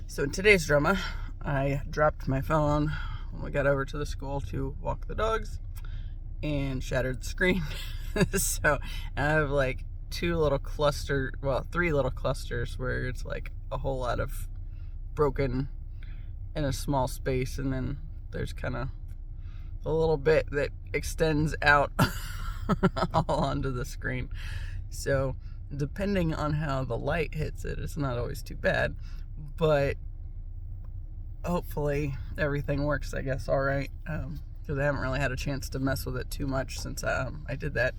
So in today's drama, I dropped my phone when we got over to the school to walk the dogs and shattered the screen. So I have like three little clusters where it's like a whole lot of broken in a small space, and then there's kind of a little bit that extends out all onto the screen. So depending on how the light hits it, it's not always too bad, but hopefully everything works, I guess, all right, because I haven't really had a chance to mess with it too much since I did that,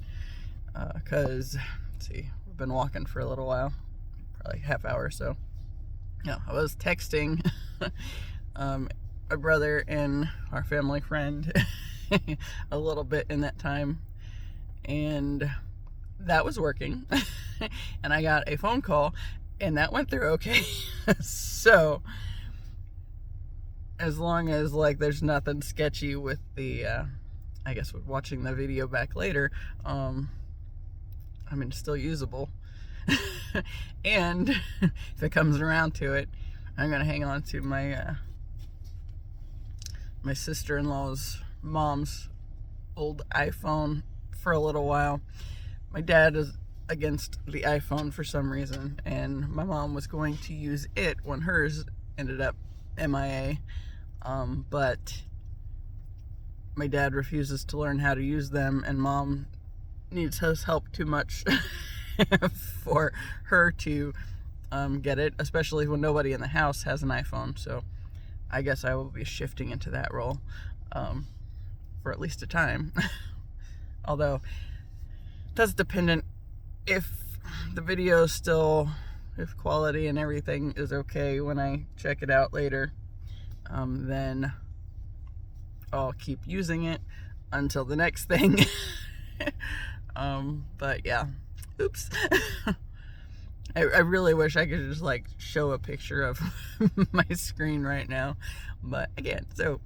because let's see, we've been walking for a little while, probably half hour or so. I was texting my brother and our family friend a little bit in that time, and that was working. And I got a phone call, and that went through okay. So as long as like there's nothing sketchy with the I guess with watching the video back later, I mean, it's still usable. And if it comes around to it, I'm gonna hang on to my my sister-in-law's mom's old iPhone for a little while. My dad is against the iPhone for some reason, and my mom was going to use it when hers ended up MIA, but my dad refuses to learn how to use them, and mom needs his help too much for her to get it, especially when nobody in the house has an iPhone. So I guess I will be shifting into that role for at least a time. Although that's dependent if the video is still, if quality and everything is okay when I check it out later, then I'll keep using it until the next thing. But yeah, oops. I really wish I could just like show a picture of my screen right now, but again, so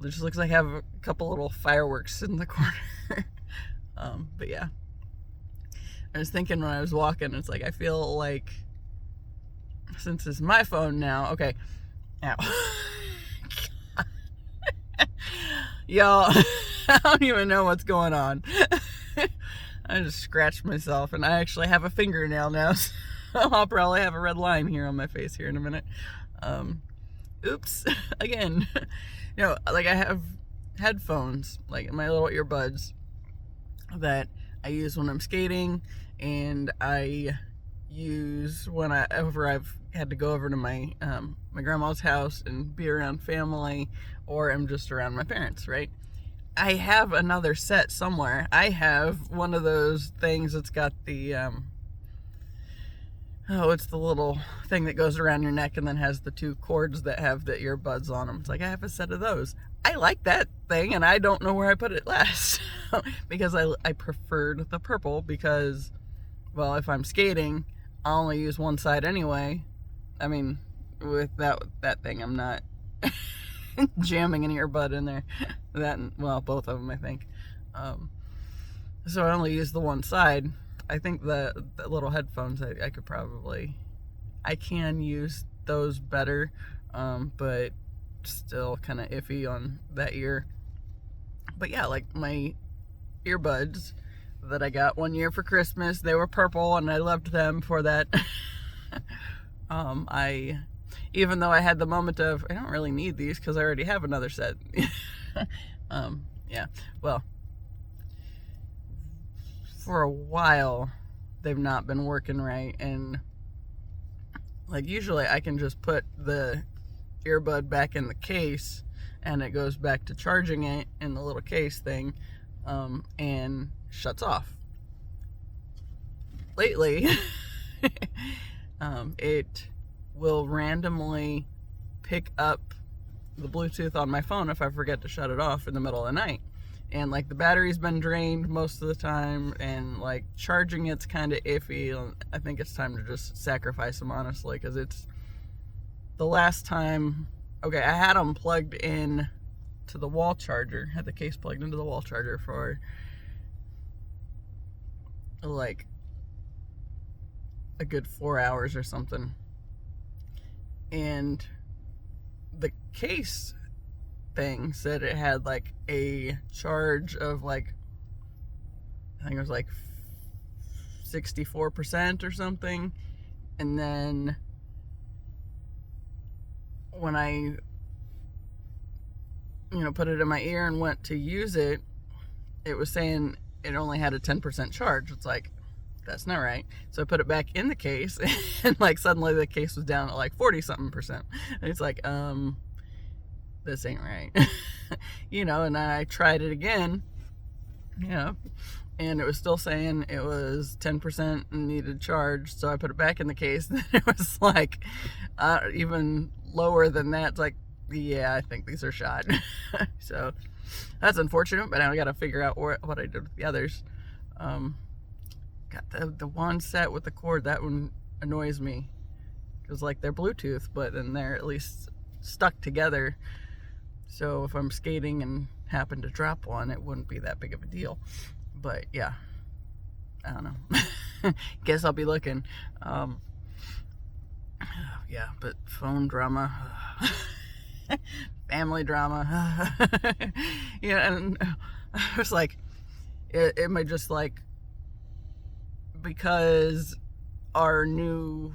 it just looks like I have a couple little fireworks in the corner. But yeah, I was thinking when I was walking, it's like I feel like, since it's my phone now, okay, ow. Y'all, I don't even know what's going on. I just scratched myself, and I actually have a fingernail now, so I'll probably have a red line here on my face here in a minute. Oops, again. Like I have headphones, like my little earbuds that I use when I'm skating, and I use whenever I've had to go over to my my grandma's house and be around family, or I'm just around my parents, right? I have another set somewhere. I have one of those things that's got the it's the little thing that goes around your neck and then has the two cords that have the earbuds on them. It's like I have a set of those. I like that thing, and I don't know where I put it last. Because I preferred the purple, because, well, if I'm skating, I'll only use one side anyway. I mean, with that thing, I'm not jamming an earbud in there. Well, both of them, I think. So I only use the one side. I think the little headphones, I can use those better, but still kind of iffy on that ear. But yeah, like my earbuds that I got one year for Christmas, they were purple, and I loved them for that. Even though I had the moment of, I don't really need these because I already have another set. Yeah, well, for a while they've not been working right, and like usually I can just put the earbud back in the case and it goes back to charging it in the little case thing, and shuts off. Lately it will randomly pick up the Bluetooth on my phone if I forget to shut it off in the middle of the night. And like the battery's been drained most of the time, and like charging it's kind of iffy. I think it's time to just sacrifice them, honestly, because it's the last time. Okay, I had them plugged in to the wall charger, had the case plugged into the wall charger for like a good 4 hours or something. and the case thing said it had like a charge of like, I think it was like 64% or something. And then when I, put it in my ear and went to use it, it was saying it only had a 10% charge. It's like, that's not right. So I put it back in the case, and like suddenly the case was down at like 40-something%. And it's like, this ain't right. And I tried it again, and it was still saying it was 10% needed charge. So I put it back in the case, and it was like even lower than that. It's like, yeah, I think these are shot. So that's unfortunate, but now I got to figure out what I did with the others. Got the one set with the cord. That one annoys me because like they're Bluetooth, but then they're at least stuck together. So if I'm skating and happen to drop one, it wouldn't be that big of a deal. But yeah, I don't know. Guess I'll be looking. Yeah, but phone drama, family drama. And I was like, it might just like, because our new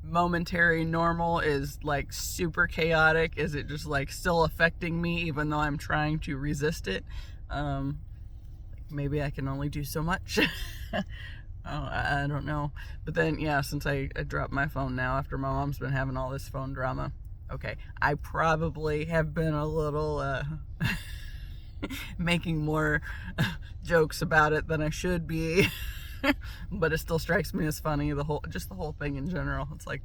momentary normal is like super chaotic, is it just like still affecting me even though I'm trying to resist it? Maybe I can only do so much. I don't know. But then, yeah, since I dropped my phone now after my mom's been having all this phone drama, okay, I probably have been a little making more jokes about it than I should be. But it still strikes me as funny, the whole thing in general. It's like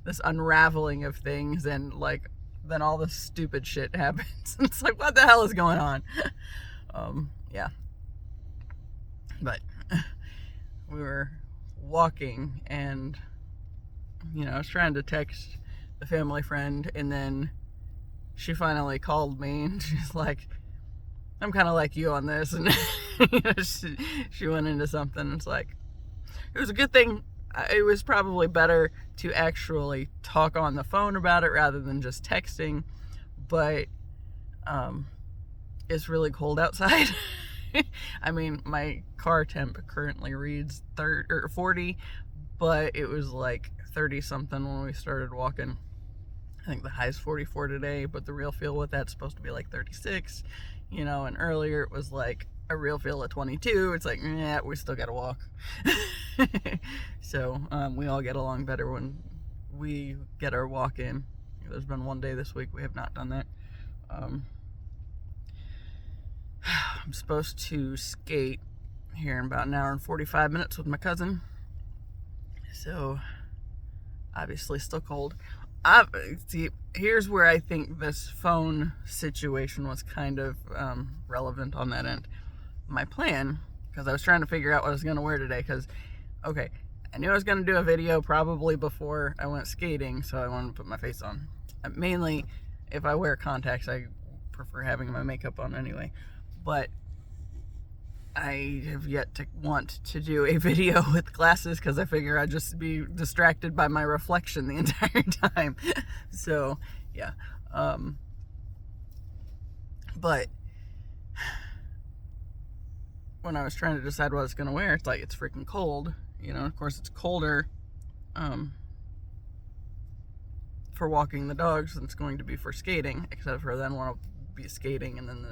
this unraveling of things, and like then all this stupid shit happens. It's like, what the hell is going on? Yeah. But we were walking, and I was trying to text the family friend, and then she finally called me, and she's like, I'm kind of like you on this. And she went into something. It's like, it was a good thing. It was probably better to actually talk on the phone about it rather than just texting. But it's really cold outside. I mean, my car temp currently reads 40, but it was like 30 something when we started walking. I think the high is 44 today, but the real feel with that's supposed to be like 36, and earlier it was like a real feel of 22. It's like, yeah, we still gotta walk. So we all get along better when we get our walk in. There's been one day this week we have not done that. I'm supposed to skate here in about an hour and 45 minutes with my cousin. So obviously still cold. See, here's where I think this phone situation was kind of relevant on that end. My plan, because I was trying to figure out what I was going to wear today, because, okay, I knew I was going to do a video probably before I went skating, so I wanted to put my face on. Mainly, if I wear contacts, I prefer having my makeup on anyway. But I have yet to want to do a video with glasses because I figure I'd just be distracted by my reflection the entire time. So, yeah. But when I was trying to decide what I was going to wear, it's like, it's freaking cold. Of course, it's colder for walking the dogs than it's going to be for skating, except for then when I'll be skating, and then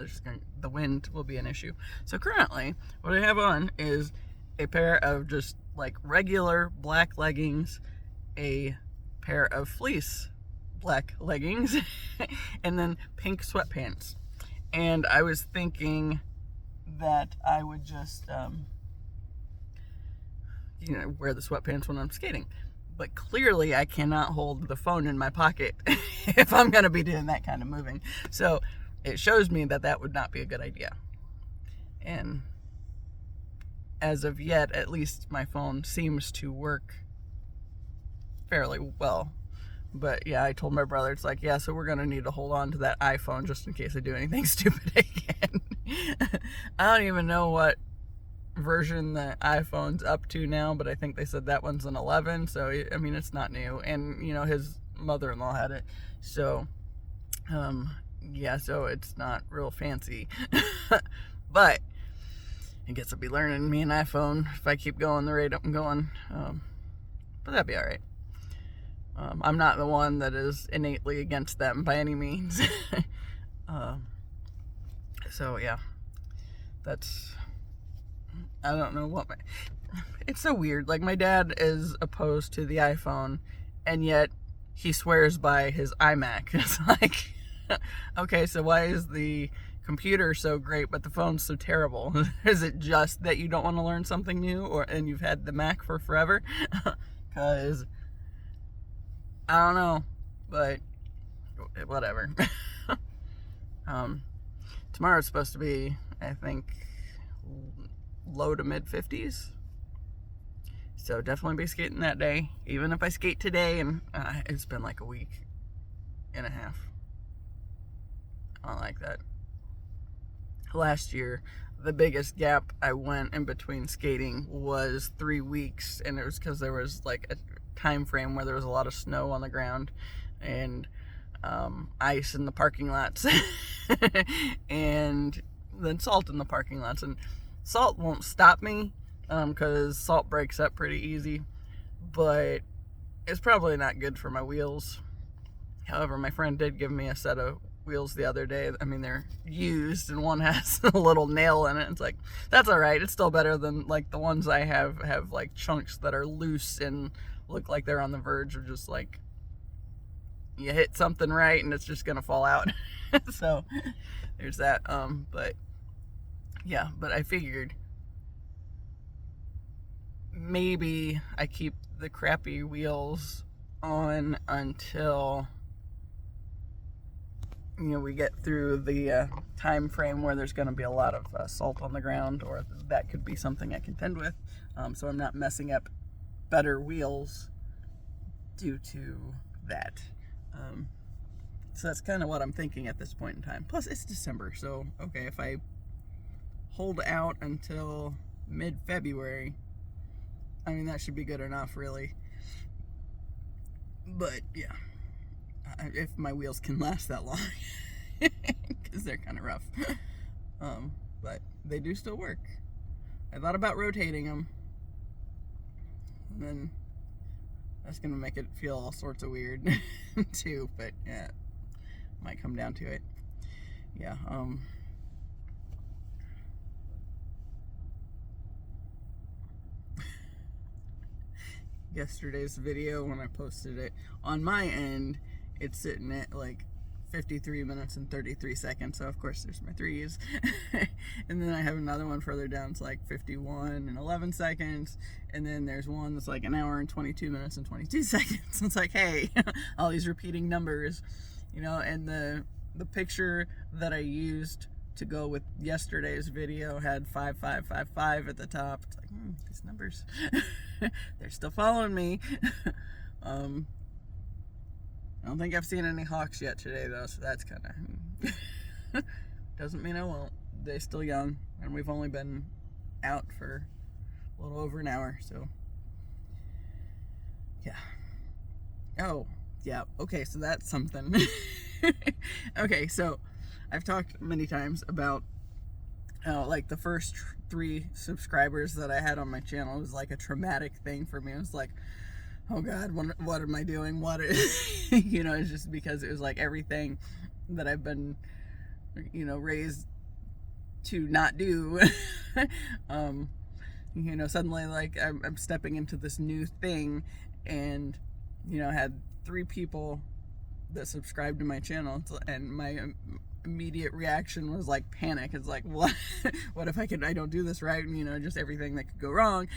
the wind will be an issue. So currently what I have on is a pair of just like regular black leggings, a pair of fleece black leggings, and then pink sweatpants. And I was thinking that I would just wear the sweatpants when I'm skating, but clearly I cannot hold the phone in my pocket if I'm going to be doing that kind of moving. So it shows me that would not be a good idea. And as of yet, at least my phone seems to work fairly well. But yeah, I told my brother, it's like, yeah, so we're going to need to hold on to that iPhone just in case I do anything stupid again. I don't even know what version the iPhone's up to now, but I think they said that one's an 11. So, I mean, it's not new. And, mother-in-law had it. So, yeah, so it's not real fancy. But I guess I'll be learning me an iPhone if I keep going the rate I'm going. But that'd be all right. I'm not the one that is innately against them by any means. So yeah, I don't know it's so weird. Like, my dad is opposed to the iPhone, and yet he swears by his iMac. It's like, okay, so why is the computer so great but the phone's so terrible? Is it just that you don't want to learn something new, and you've had the Mac for forever? Because I don't know, but whatever. Tomorrow's supposed to be, I think, low to mid 50s. So definitely be skating that day. Even if I skate today, and it's been like a week and a half. I don't like that. Last year, the biggest gap I went in between skating was 3 weeks, and it was because there was like a time frame where there was a lot of snow on the ground and ice in the parking lots and then salt in the parking lots. And salt won't stop me because salt breaks up pretty easy, but it's probably not good for my wheels. However, my friend did give me a set of wheels the other day. I mean, they're used and one has a little nail in it. It's like, that's all right. It's still better than like the ones I have like chunks that are loose and look like they're on the verge of just like, you hit something right and it's just gonna fall out. So there's that. But yeah, but I figured maybe I keep the crappy wheels on until, you know, we get through the time frame where there's going to be a lot of salt on the ground, or that could be something I contend with. So I'm not messing up better wheels due to that. So that's kind of what I'm thinking at this point in time. Plus, it's December, so okay, if I hold out until mid-February, I mean, that should be good enough, really. But yeah, if my wheels can last that long, because they're kind of rough. But they do still work. I thought about rotating them, and then that's gonna make it feel all sorts of weird too. But yeah, might come down to it. Yeah. Yesterday's video, when I posted it on my end, it's sitting at like 53 minutes and 33 seconds. So of course there's my threes. And then I have another one further down. It's like 51 and 11 seconds. And then there's one that's like an hour and 22 minutes and 22 seconds. It's like, hey, all these repeating numbers, you know. And the picture that I used to go with yesterday's video had 5555 at the top. It's like, these numbers, they're still following me. I don't think I've seen any hawks yet today, though, so that's kind of doesn't mean I won't. They're still young, and we've only been out for a little over an hour, so yeah. Oh, yeah, okay, so that's something. Okay, so I've talked many times about like the first 3 subscribers that I had on my channel was like a traumatic thing for me. It was like, oh God, what am I doing? What is, you know, it's just because it was like everything that I've been, you know, raised to not do. You know, suddenly like I'm stepping into this new thing, and, you know, I had 3 people that subscribed to my channel, and my immediate reaction was like panic. It's like, what if I don't do this right, and, you know, just everything that could go wrong.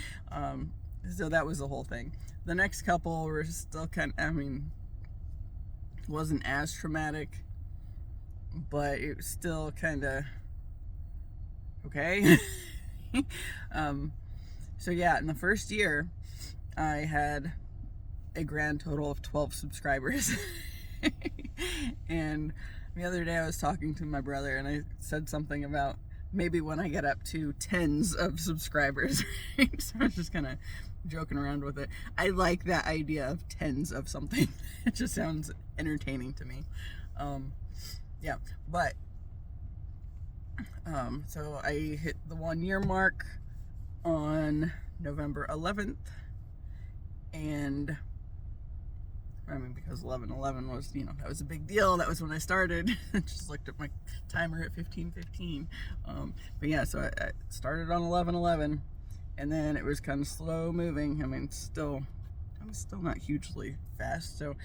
So that was the whole thing. The next couple were still kind of, I mean, wasn't as traumatic, but it was still kind of okay. So yeah, in the first year I had a grand total of 12 subscribers. And the other day I was talking to my brother, and I said something about maybe when I get up to tens of subscribers, right? So I was just kind of joking around with it. I like that idea of tens of something. It just sounds entertaining to me. Yeah, but so I hit the 1 year mark on November 11th, and I mean, because 11/11 was, that was a big deal. That was when I started. I just looked at my timer at 15:15. But yeah, so I started on 11/11, and then it was kind of slow moving. I mean, I'm still not hugely fast. So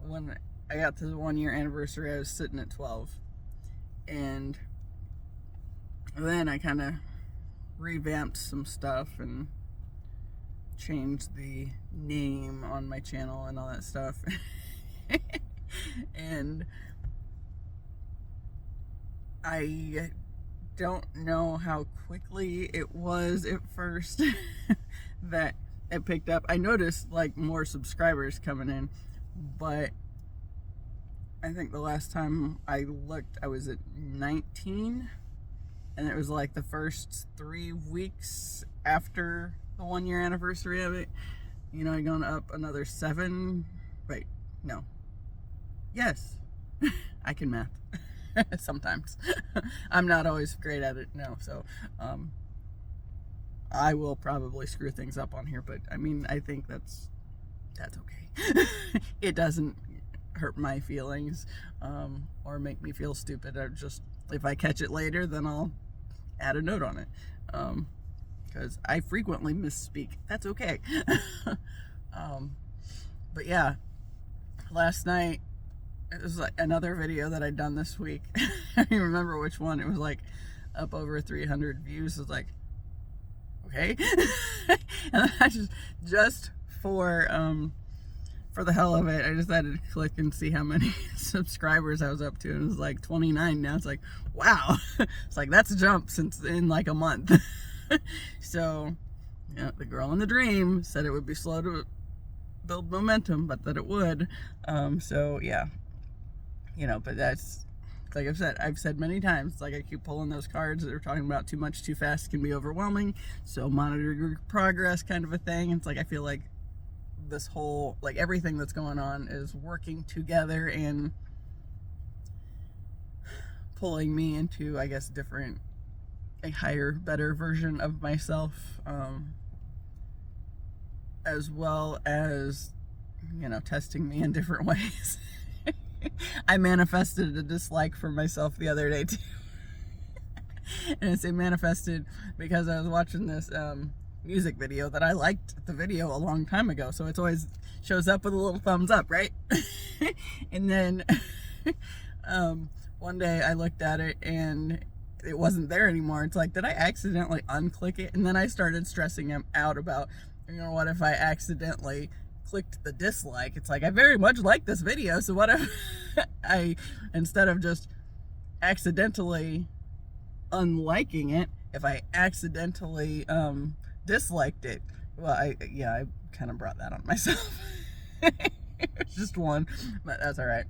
when I got to the 1 year anniversary, I was sitting at 12, and then I kind of revamped some stuff and changed the name on my channel and all that stuff. And I don't know how quickly it was at first that it picked up. I noticed like more subscribers coming in, but I think the last time I looked, I was at 19, and it was like the first 3 weeks after the 1 year anniversary of it, I gone up another 7. Wait, no. Yes. I can math. Sometimes. I'm not always great at it, no. So, I will probably screw things up on here, but I mean, I think that's okay. It doesn't hurt my feelings, or make me feel stupid. If I catch it later, then I'll add a note on it. Because I frequently misspeak. That's okay. But yeah, last night, it was like another video that I'd done this week. I don't even remember which one. It was like up over 300 views. It was like, okay. And I just for the hell of it, I decided to click and see how many subscribers I was up to. And it was like 29 now. It's like, wow. It's like, that's a jump since in like a month. So, the girl in the dream said it would be slow to build momentum, but that it would. So yeah, but that's, like I've said many times, like I keep pulling those cards that are talking about too much too fast can be overwhelming. So monitor your progress kind of a thing. It's like, I feel like this whole, like everything that's going on is working together and pulling me into, I guess, a higher, better version of myself, as well as, testing me in different ways. I manifested a dislike for myself the other day too. And I say manifested because I was watching this music video that I liked the video a long time ago, so it always shows up with a little thumbs up, right? And then one day I looked at it and it wasn't there anymore. It's like, did I accidentally unclick it? And then I started stressing him out about, what if I accidentally clicked the dislike? It's like, I very much like this video, so what if I, instead of just accidentally unliking it, if I accidentally disliked it? Well, I kind of brought that on myself. It's just one, but that's all right.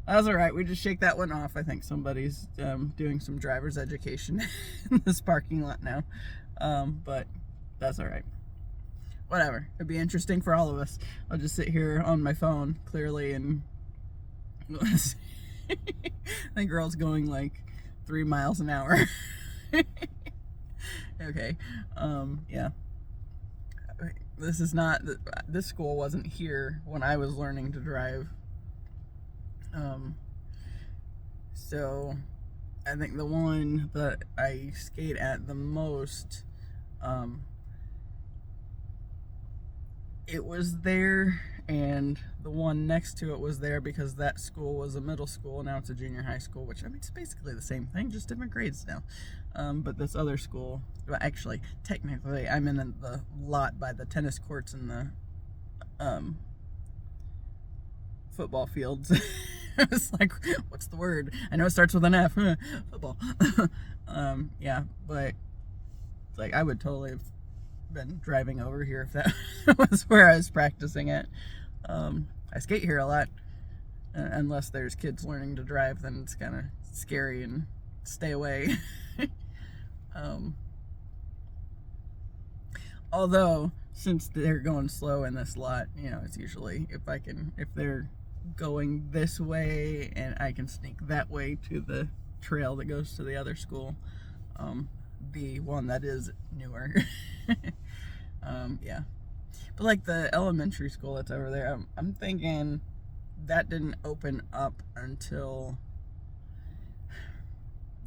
That's all right. We just shake that one off. I think somebody's doing some driver's education in this parking lot now. But that's all right. Whatever. It'd be interesting for all of us. I'll just sit here on my phone, clearly, and the girl's going like 3 miles an hour. Okay. Yeah. This school wasn't here when I was learning to drive. So I think the one that I skate at the most, it was there, and the one next to it was there because that school was a middle school. Now it's a junior high school, which, I mean, it's basically the same thing, just different grades now. But this other school, well, actually, technically, I'm in the lot by the tennis courts and the football fields. It's like, what's the word? I know it starts with an F. Football. Yeah, but it's like, I would totally have been driving over here if that was where I was practicing it. I skate here a lot. unless there's kids learning to drive, then it's kind of scary and stay away. Although, since they're going slow in this lot, you know, it's usually, if they're going this way and I can sneak that way to the trail that goes to the other school, the one that is newer. Yeah. But like the elementary school that's over there, I'm thinking that didn't open up until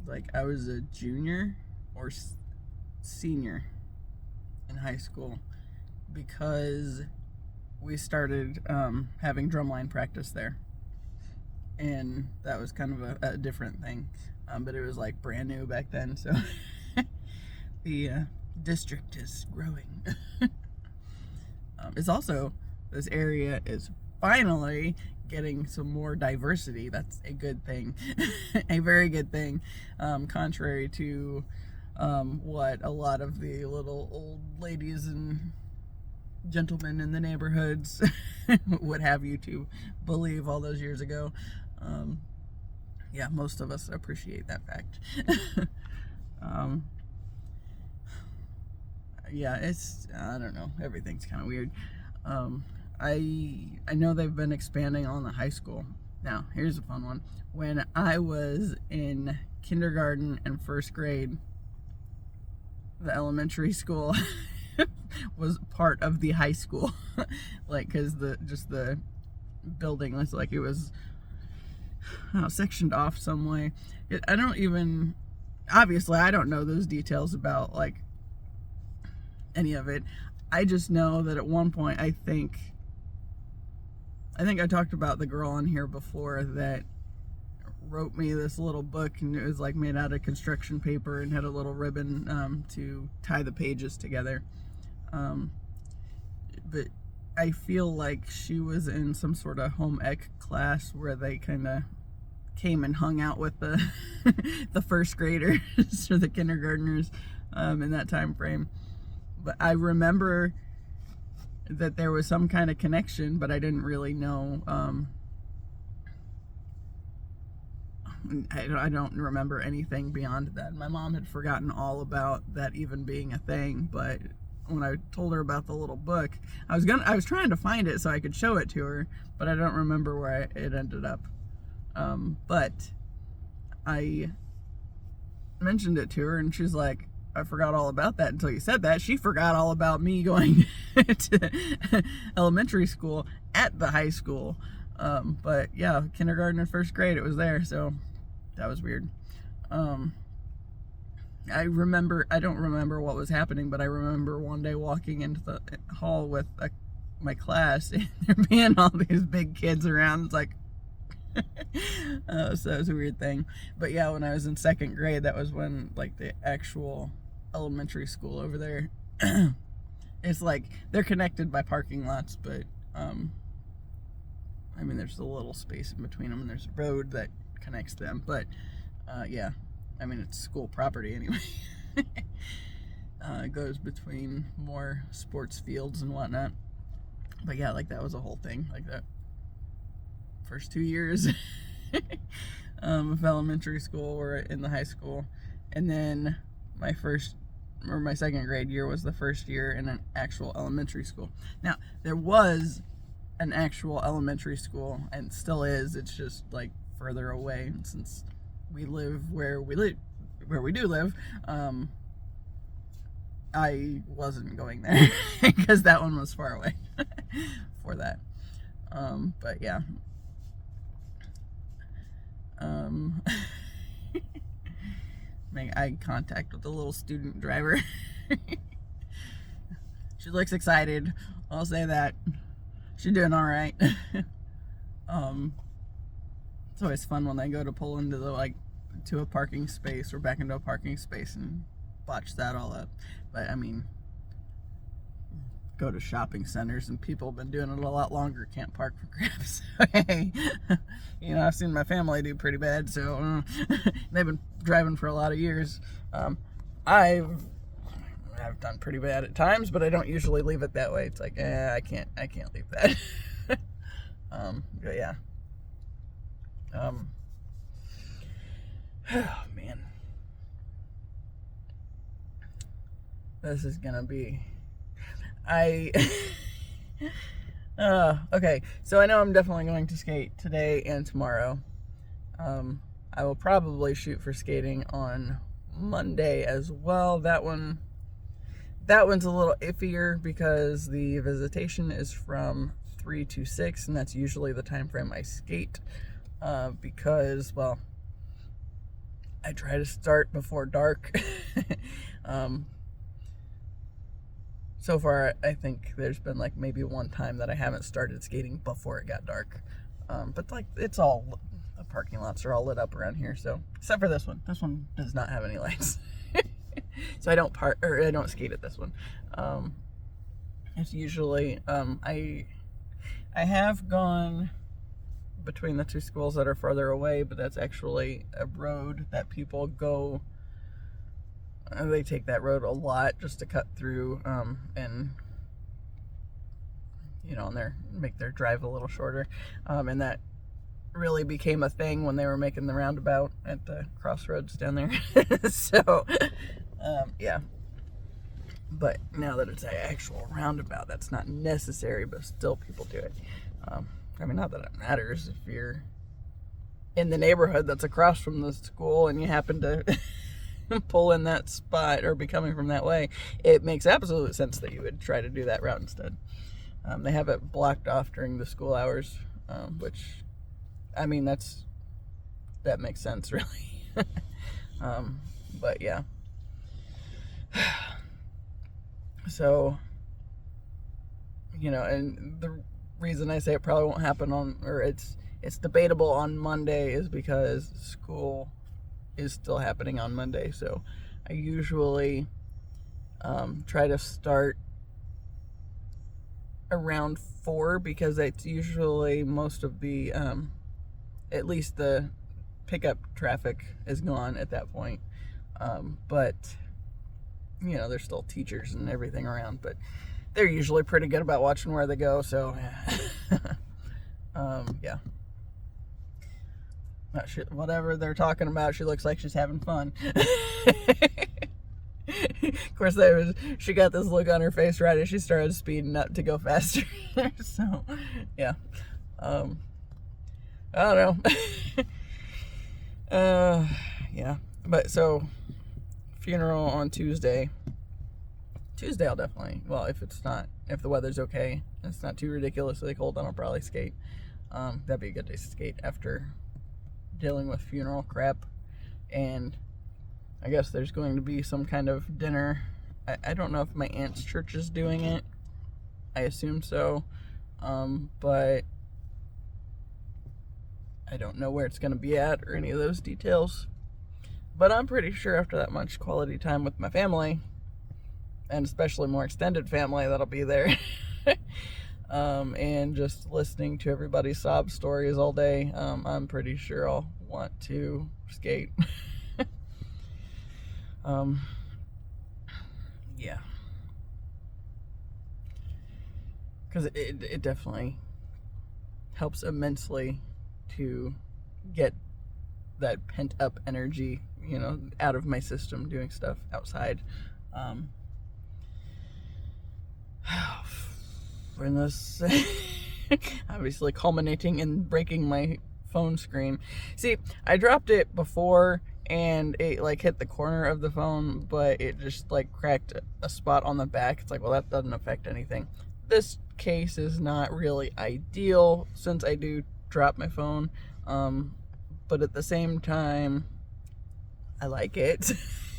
like I was a junior or senior in high school, because we started having drumline practice there, and that was kind of a different thing, but it was like brand new back then, so the district is growing. It's also, this area is finally getting some more diversity. That's a good thing. A very good thing, contrary to what a lot of the little old ladies and gentlemen in the neighborhoods would have you to believe all those years ago. Yeah, most of us appreciate that fact. Yeah, it's, I don't know, everything's kind of weird. I know they've been expanding on the high school. Now, here's a fun one. When I was in kindergarten and first grade, the elementary school was part of the high school. Like, because the building was like, it was sectioned off some way. Obviously I don't know those details about like any of it. I just know that at one point, I think I talked about the girl on here before that wrote me this little book, and it was like made out of construction paper and had a little ribbon to tie the pages together. But I feel like she was in some sort of home ec class where they kind of came and hung out with the the first graders or the kindergartners in that time frame. But I remember that there was some kind of connection, but I didn't really know. I don't remember anything beyond that. My mom had forgotten all about that even being a thing, but when I told her about the little book, I was trying to find it so I could show it to her, but I don't remember where it ended up. But I mentioned it to her, and she's like, I forgot all about that until you said that. She forgot all about me going to elementary school at the high school. But yeah, kindergarten and first grade, it was there, so that was weird. I don't remember what was happening, but I remember one day walking into the hall with my class, and there being all these big kids around. It's like, so it was a weird thing. But yeah, when I was in second grade, that was when like the actual elementary school over there, it's like they're connected by parking lots, but I mean, there's a little space in between them, and there's a road that connects them. But yeah, I mean, it's school property anyway. It goes between more sports fields and whatnot. But yeah, like that was a whole thing. Like that first 2 years of elementary school were in the high school, and then my second grade year was the first year in an actual elementary school. Now, there was an actual elementary school, and still is. It's just like further away, and since we live where we do live, I wasn't going there because that one was far away for that. But yeah. Make eye contact with the little student driver. She looks excited, I'll say that. She's doing all right. It's always fun when they go to pull into to a parking space or back into a parking space and botch that all up. But I mean, go to shopping centers and people have been doing it a lot longer, can't park for crabs. Hey, you know, I've seen my family do pretty bad, so they've been driving for a lot of years. I've done pretty bad at times, but I don't usually leave it that way. It's like, I can't leave that. But yeah. Oh man, this is gonna be, okay, so I know I'm definitely going to skate today and tomorrow. I will probably shoot for skating on Monday as well. That one's a little iffier because the visitation is from 3 to 6, and that's usually the time frame I skate, because, well, I try to start before dark. So far, I think there's been like maybe one time that I haven't started skating before it got dark. But like, it's all, the parking lots are all lit up around here, so, except for this one. This one does not have any lights. So I don't skate at this one. It's usually, I have gone between the two schools that are farther away, but that's actually a road that people go, they take that road a lot just to cut through, and, you know, and make their drive a little shorter. And that really became a thing when they were making the roundabout at the crossroads down there. So, yeah. But now that it's an actual roundabout, that's not necessary, but still people do it. I mean, not that it matters if you're in the neighborhood that's across from the school and you happen to pull in that spot or be coming from that way. It makes absolute sense that you would try to do that route instead. They have it blocked off during the school hours, which, I mean, that makes sense, really. But yeah. So, you know, and the reason I say it probably won't happen or it's debatable on Monday is because school is still happening on Monday. So I usually try to start around 4 because that's usually most of the, at least the pickup traffic is gone at that point. But, you know, there's still teachers and everything around, but they're usually pretty good about watching where they go, so, yeah. Whatever they're talking about, she looks like she's having fun. Of course, she got this look on her face right as she started speeding up to go faster. So, yeah. I don't know. Yeah. But, so, funeral on Tuesday. I'll definitely, well, if the weather's okay, it's not too ridiculously cold, then I'll probably skate. That'd be a good day to skate after dealing with funeral crap. And I guess there's going to be some kind of dinner. I don't know if my aunt's church is doing it. I assume so. But I don't know where it's going to be at or any of those details. But I'm pretty sure after that much quality time with my family, and especially more extended family that'll be there, and just listening to everybody's sob stories all day, I'm pretty sure I'll want to skate. Yeah. Because it definitely helps immensely to get that pent up energy, you know, out of my system doing stuff outside. And this obviously culminating in breaking my phone screen. See, I dropped it before and it like hit the corner of the phone, but it just like cracked a spot on the back. It's like, well, that doesn't affect anything. This case is not really ideal since I do drop my phone, but at the same time, I like it.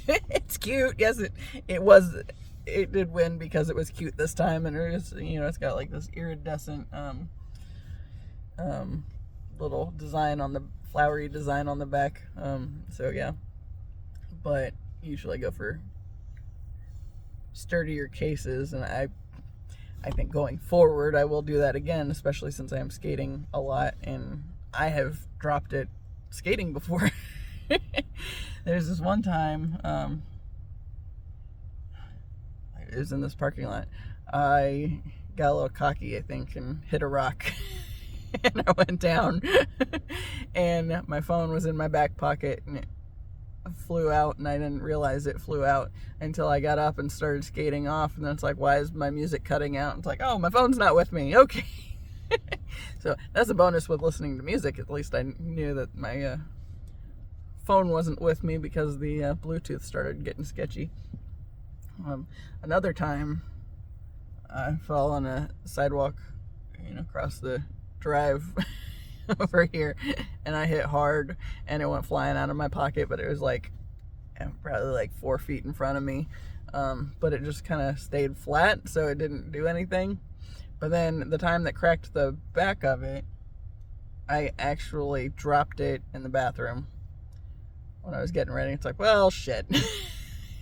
It's cute. Yes, it did win because it was cute this time, and it was, you know, it's got like this iridescent little design on the flowery design on the back. So yeah, but usually I go for sturdier cases, and I think going forward I will do that again, especially since I am skating a lot and I have dropped it skating before. There's this one time, it was in this parking lot. I got a little cocky, I think, and hit a rock. and I went down and my phone was in my back pocket and it flew out, and I didn't realize it flew out until I got up and started skating off, and then it's like, why is my music cutting out? And it's like, oh, my phone's not with me. Okay. So that's a bonus with listening to music. At least I knew that my phone wasn't with me because the Bluetooth started getting sketchy. Another time I fell on a sidewalk, across the drive over here, and I hit hard and it went flying out of my pocket, but it was like probably like 4 feet in front of me, but it just kind of stayed flat, so it didn't do anything. But then the time that cracked the back of it, I actually dropped it in the bathroom when I was getting ready. It's like, well, shit.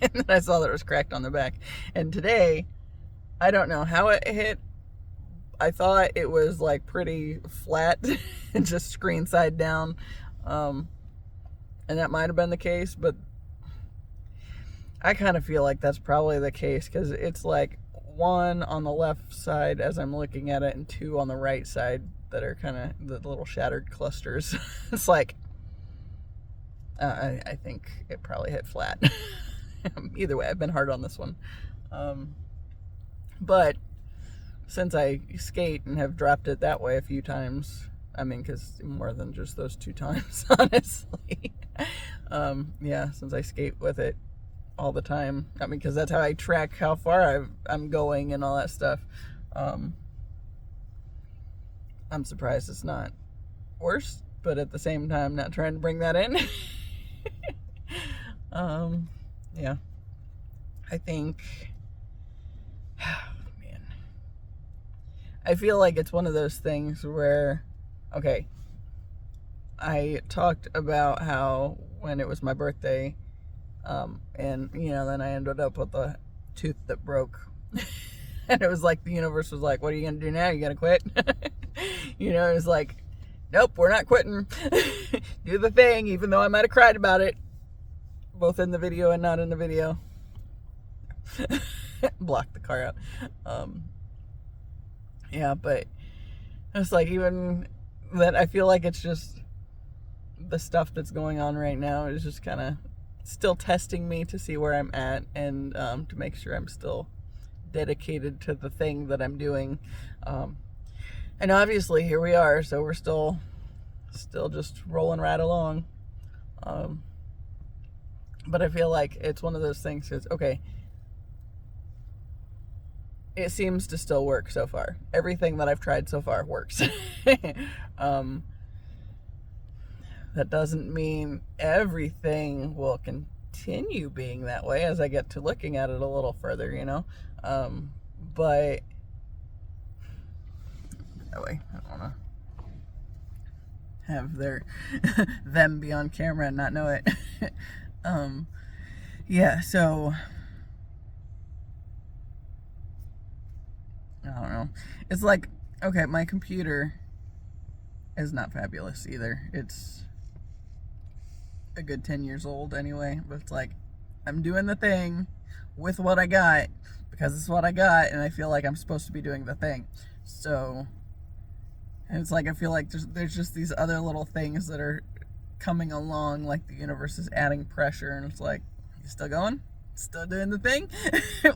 And then I saw that it was cracked on the back. And today, I don't know how it hit. I thought it was like pretty flat and just screen side down. And that might have been the case, but I kind of feel like that's probably the case, because it's like 1 on the left side as I'm looking at it and 2 on the right side that are kind of the little shattered clusters. It's like, I think it probably hit flat. Either way, I've been hard on this one. But since I skate and have dropped it that way a few times, I mean, because more than just those 2 times, honestly. Yeah, since I skate with it all the time. I mean, because that's how I track how far I'm going and all that stuff. I'm surprised it's not worse, but at the same time, not trying to bring that in. Yeah, I think, man, I feel like it's one of those things where, okay, I talked about how when it was my birthday, and, then I ended up with a tooth that broke. And it was like the universe was like, what are you going to do now? You going to quit? It was like, nope, we're not quitting. Do the thing, even though I might have cried about it, both in the video and not in the video. Block the car out. Yeah, but it's like, even that, I feel like it's just the stuff that's going on right now is just kind of still testing me to see where I'm at, and to make sure I'm still dedicated to the thing that I'm doing. And obviously here we are, so we're still just rolling right along. But I feel like it's one of those things, because, okay, it seems to still work so far. Everything that I've tried so far works. That doesn't mean everything will continue being that way as I get to looking at it a little further, but that way I don't want to have them be on camera and not know it. Yeah, so I don't know. It's like, okay, my computer is not fabulous either. It's a good 10 years old anyway, but it's like, I'm doing the thing with what I got because it's what I got, and I feel like I'm supposed to be doing the thing. So, and it's like, I feel like there's just these other little things that are coming along, like the universe is adding pressure, and it's like, you still going? Still doing the thing?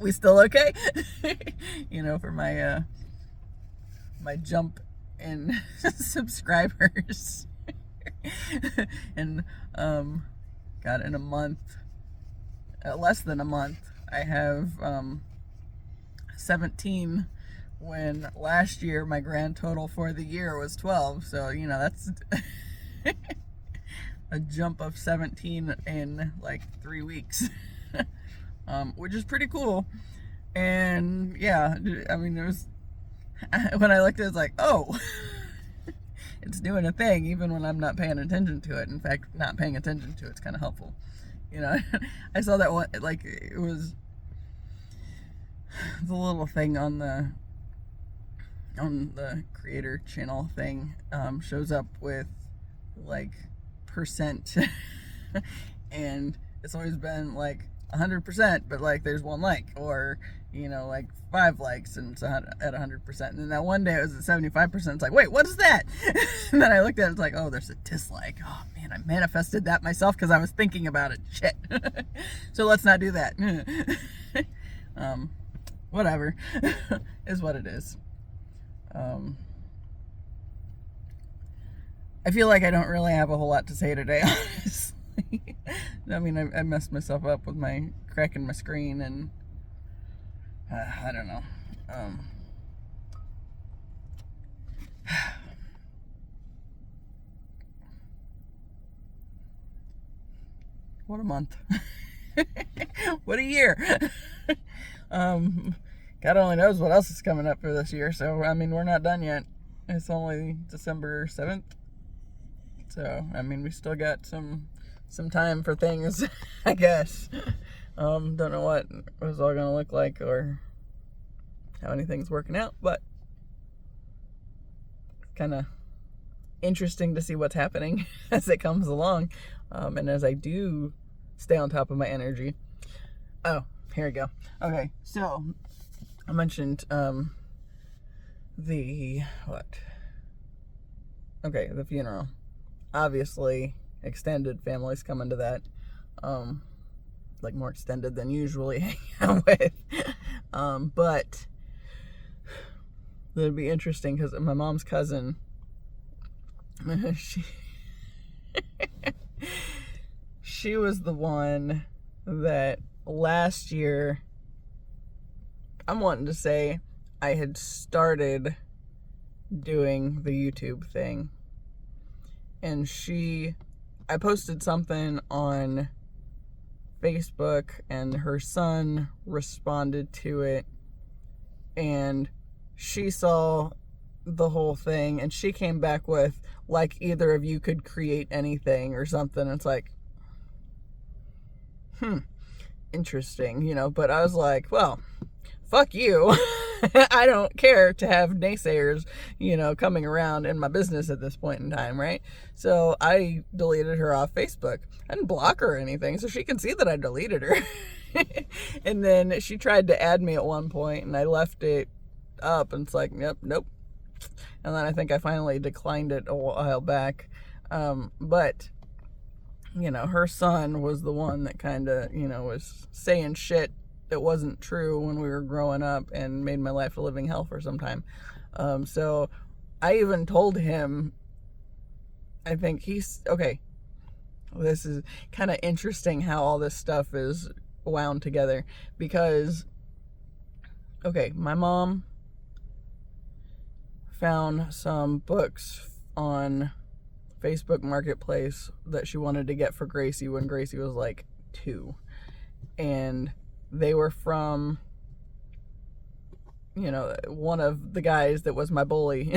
We still okay? For my my jump in subscribers. And God, in a month, less than a month, I have 17, when last year my grand total for the year was 12. So that's a jump of 17 in like 3 weeks. Which is pretty cool. And yeah, I mean, it was, when I looked at it, it's like, oh, it's doing a thing even when I'm not paying attention to it. In fact, not paying attention to it's kind of helpful. I saw that one, like, it was the little thing on the creator channel thing, shows up with like percent, and it's always been like 100%, but like there's one like, or like 5 likes and it's at 100%. And then that one day it was at 75%. It's like, wait, what is that? And then I looked at it, it's like, oh, there's a dislike. Oh man, I manifested that myself because I was thinking about it. Shit. So let's not do that. Whatever. Is what it is. I feel like I don't really have a whole lot to say today, honestly. I mean, I messed myself up with my cracking my screen and I don't know. What a month. What a year. God only knows what else is coming up for this year. So, I mean, we're not done yet. It's only December 7th. So, I mean, we still got some time for things, I guess. Don't know what it's all going to look like or how anything's working out, but it's kind of interesting to see what's happening as it comes along. And as I do stay on top of my energy. Oh, here we go. Okay, so I mentioned the funeral. Obviously, extended families come into that. Like more extended than usually hang out with. But it'd be interesting because my mom's cousin, she was the one that last year, I'm wanting to say I had started doing the YouTube thing. And I posted something on Facebook and her son responded to it and she saw the whole thing and she came back with like either of you could create anything or something. It's like, interesting, but I was like, well, fuck you. I don't care to have naysayers, coming around in my business at this point in time, right? So I deleted her off Facebook. I didn't block her or anything, so she can see that I deleted her. And then she tried to add me at one point, and I left it up, and it's like, nope. And then I think I finally declined it a while back. But, her son was the one that kind of, was saying shit that wasn't true when we were growing up and made my life a living hell for some time. So I even told him, I think okay, this is kind of interesting how all this stuff is wound together because, okay, my mom found some books on Facebook Marketplace that she wanted to get for Gracie when Gracie was like 2. And they were from, one of the guys that was my bully,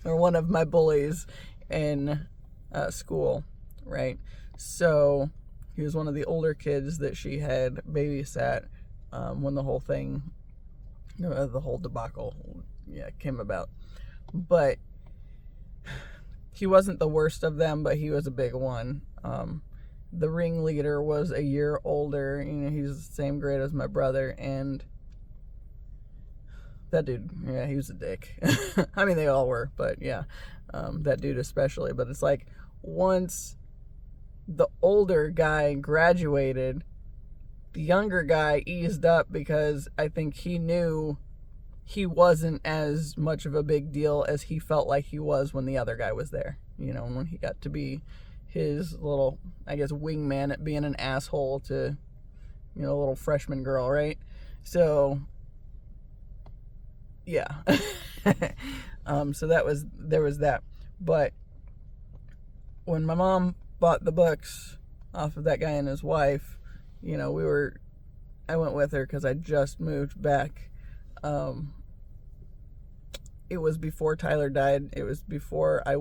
or one of my bullies in school, right? So he was one of the older kids that she had babysat when the whole thing, the whole debacle, came about. But he wasn't the worst of them, but he was a big one. The ringleader was a year older. He's the same grade as my brother, and that dude, he was a dick. I mean, they all were, but yeah, that dude especially. But it's like, once the older guy graduated, the younger guy eased up because I think he knew he wasn't as much of a big deal as he felt like he was when the other guy was there. When he got to be his little, I guess, wingman at being an asshole to, a little freshman girl, right? So, yeah. So there was that. But when my mom bought the books off of that guy and his wife, I went with her because I just moved back. It was before Tyler died. It was before I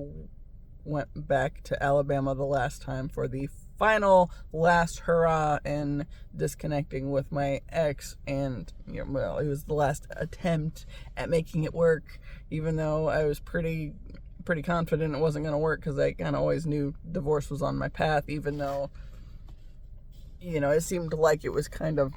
went back to Alabama the last time for the final last hurrah in disconnecting with my ex. And, it was the last attempt at making it work, even though I was pretty confident it wasn't going to work because I kind of always knew divorce was on my path, even though, it seemed like it was kind of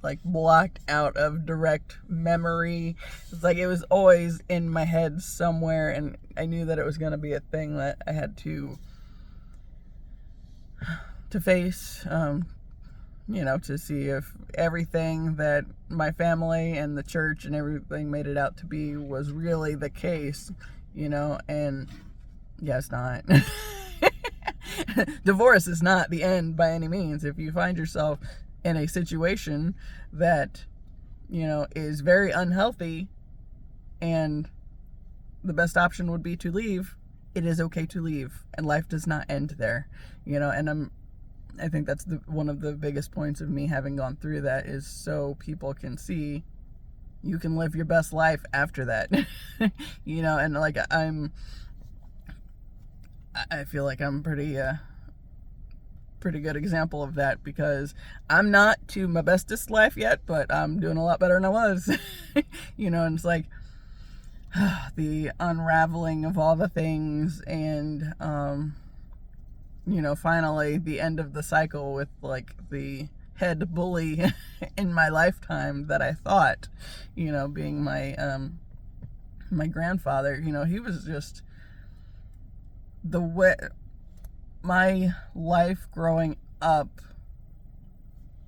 like blocked out of direct memory. It's like it was always in my head somewhere, and I knew that it was going to be a thing that I had to face, to see if everything that my family and the church and everything made it out to be was really the case, and yeah, it's not. Divorce is not the end by any means. If you find yourself in a situation that, is very unhealthy and the best option would be to leave, it is okay to leave, and life does not end there, and I think that's one of the biggest points of me having gone through that, is so people can see you can live your best life after that. And like I feel like I'm pretty good example of that, because I'm not to my bestest life yet, but I'm doing a lot better than I was. And it's like the unraveling of all the things, and finally the end of the cycle with like the head bully in my lifetime that I thought, being my grandfather. He was just the way my life growing up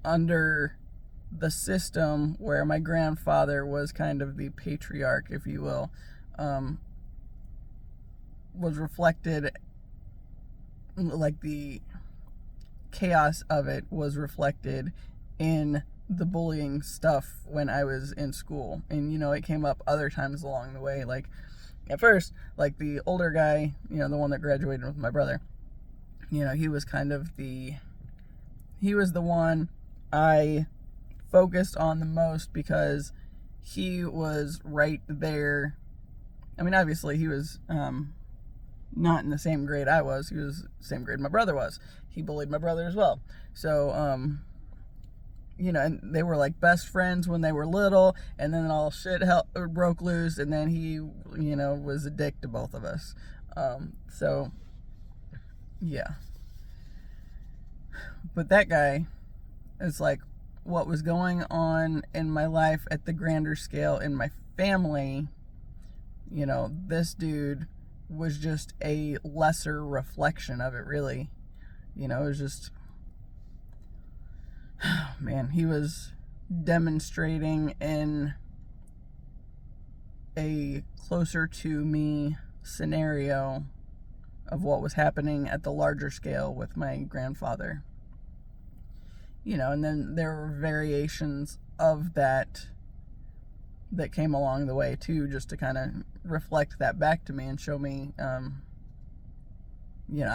under the system where my grandfather was kind of the patriarch, if you will, was reflected, like the chaos of it was reflected in the bullying stuff when I was in school. And it came up other times along the way. Like at first, like the older guy, the one that graduated with my brother, he was kind of he was the one I focused on the most, because he was right there. I mean, obviously he was not in the same grade I was. He was the same grade my brother was. He bullied my brother as well. So, and they were like best friends when they were little, and then all shit broke loose, and then he, was a dick to both of us. So, yeah. But that guy is like what was going on in my life at the grander scale in my family. This dude was just a lesser reflection of it, really. It was just, man, he was demonstrating in a closer to me scenario of what was happening at the larger scale with my grandfather. And then there were variations of that came along the way too, just to kind of reflect that back to me and show me, I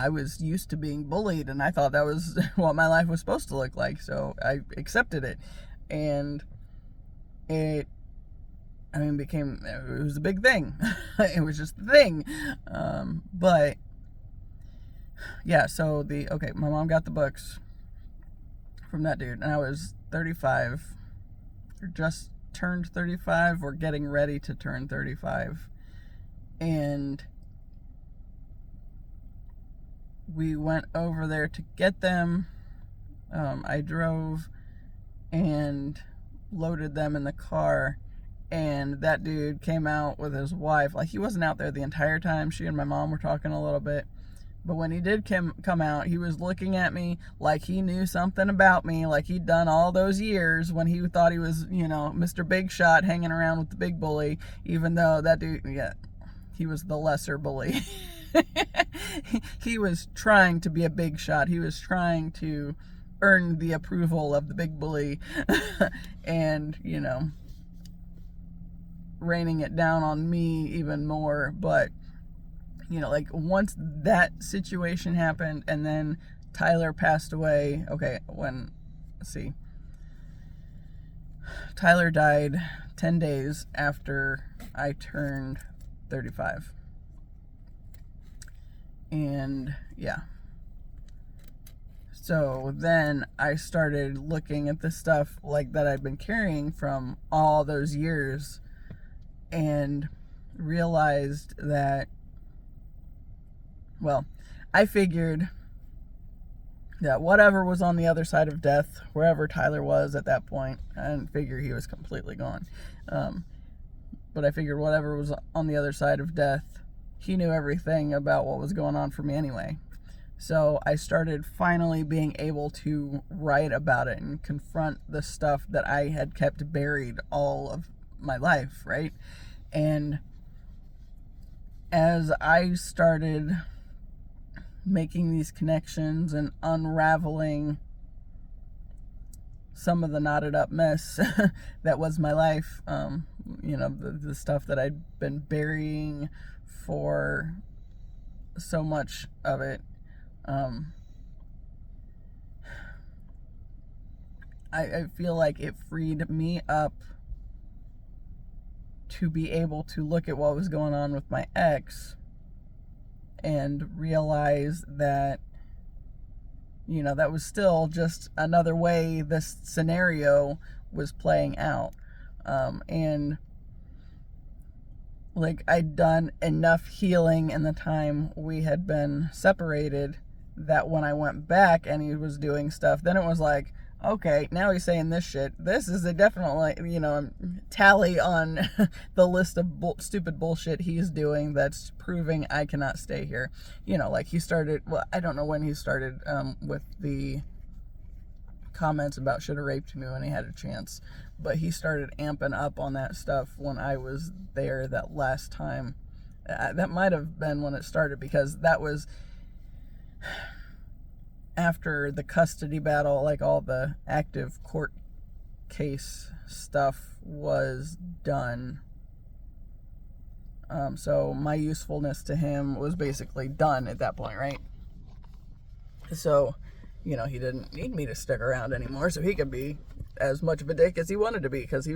was used to being bullied, and I thought that was what my life was supposed to look like, so I accepted it. And it was a big thing. It was just the thing. But yeah, so my mom got the books from that dude, and I was 35, or just turned 35, or getting ready to turn 35, and we went over there to get them. I drove and loaded them in the car, and that dude came out with his wife. Like, he wasn't out there the entire time. She and my mom were talking a little bit, but when he did come out, he was looking at me like he knew something about me, like he'd done all those years when he thought he was, Mr. Big Shot hanging around with the big bully, even though that dude, he was the lesser bully. He was trying to be a big shot. He was trying to earn the approval of the big bully and, raining it down on me even more. But like once that situation happened, and then Tyler passed away. Tyler died 10 days after I turned 35. And yeah. So then I started looking at the stuff like that I'd been carrying from all those years, and realized that, I figured that whatever was on the other side of death, wherever Tyler was at that point, I didn't figure he was completely gone. But I figured whatever was on the other side of death, he knew everything about what was going on for me anyway. So I started finally being able to write about it and confront the stuff that I had kept buried all of my life, right? And as I started making these connections and unraveling some of the knotted up mess that was my life, the stuff that I'd been burying for so much of it, I feel like it freed me up to be able to look at what was going on with my ex and realize that, that was still just another way this scenario was playing out. And like, I'd done enough healing in the time we had been separated that when I went back and he was doing stuff, then it was like, okay, now he's saying this shit. This is a definitely, tally on the list of stupid bullshit he's doing that's proving I cannot stay here. Like he started, I don't know when he started with the comments about should have raped me when he had a chance, but he started amping up on that stuff when I was there that last time. That might have been when it started, because that was after the custody battle, like all the active court case stuff was done. So my usefulness to him was basically done at that point, right? So, he didn't need me to stick around anymore, so he could be as much of a dick as he wanted to be, because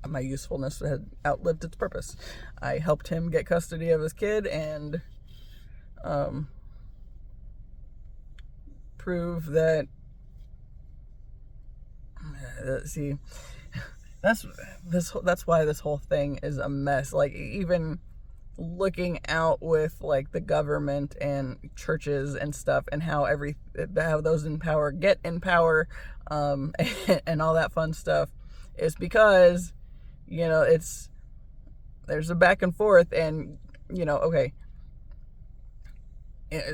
my usefulness had outlived its purpose. I helped him get custody of his kid and prove that, see, that's why this whole thing is a mess. Like, even looking out with like the government and churches and stuff, and how those in power get in power, and all that fun stuff, is because there's a back and forth, and okay,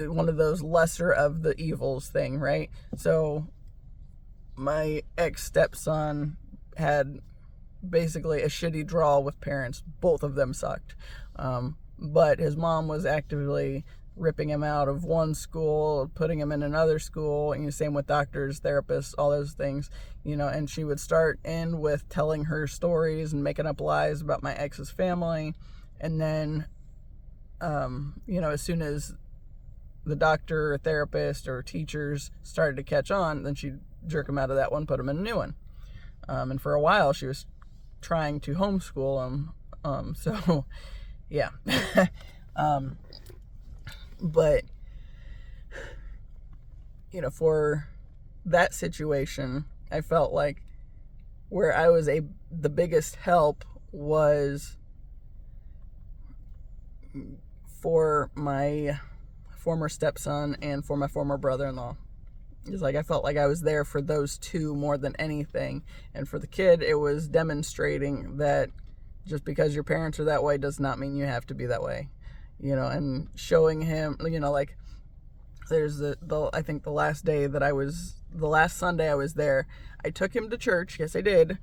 one of those lesser of the evils thing, right? So my ex-stepson had basically a shitty draw with parents. Both of them sucked. But his mom was actively ripping him out of one school, putting him in another school, and same with doctors, therapists, all those things, and she would start in with telling her stories and making up lies about my ex's family. And then, as soon as the doctor or therapist or teachers started to catch on, then she'd jerk him out of that one, put him in a new one. And for a while she was trying to homeschool him. So yeah. But for that situation, I felt like where I was the biggest help was for my former stepson and for my former brother-in-law. It's like I felt like I was there for those two more than anything. And for the kid, it was demonstrating that just because your parents are that way does not mean you have to be that way. And showing him, like, there's I think the last Sunday I was there, I took him to church. Yes, I did,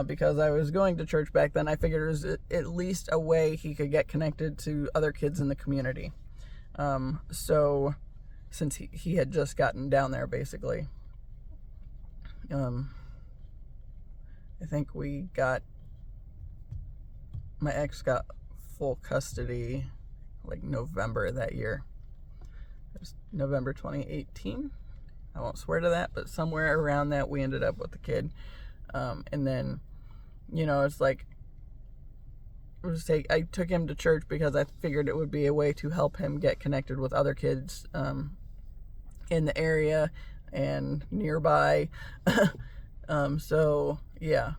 because I was going to church back then. I figured it was at least a way he could get connected to other kids in the community. So since he had just gotten down there, basically, I think my ex got full custody like November that year. It was November 2018. I won't swear to that, but somewhere around that we ended up with the kid. And then, it's like, I took him to church because I figured it would be a way to help him get connected with other kids in the area and nearby. So yeah,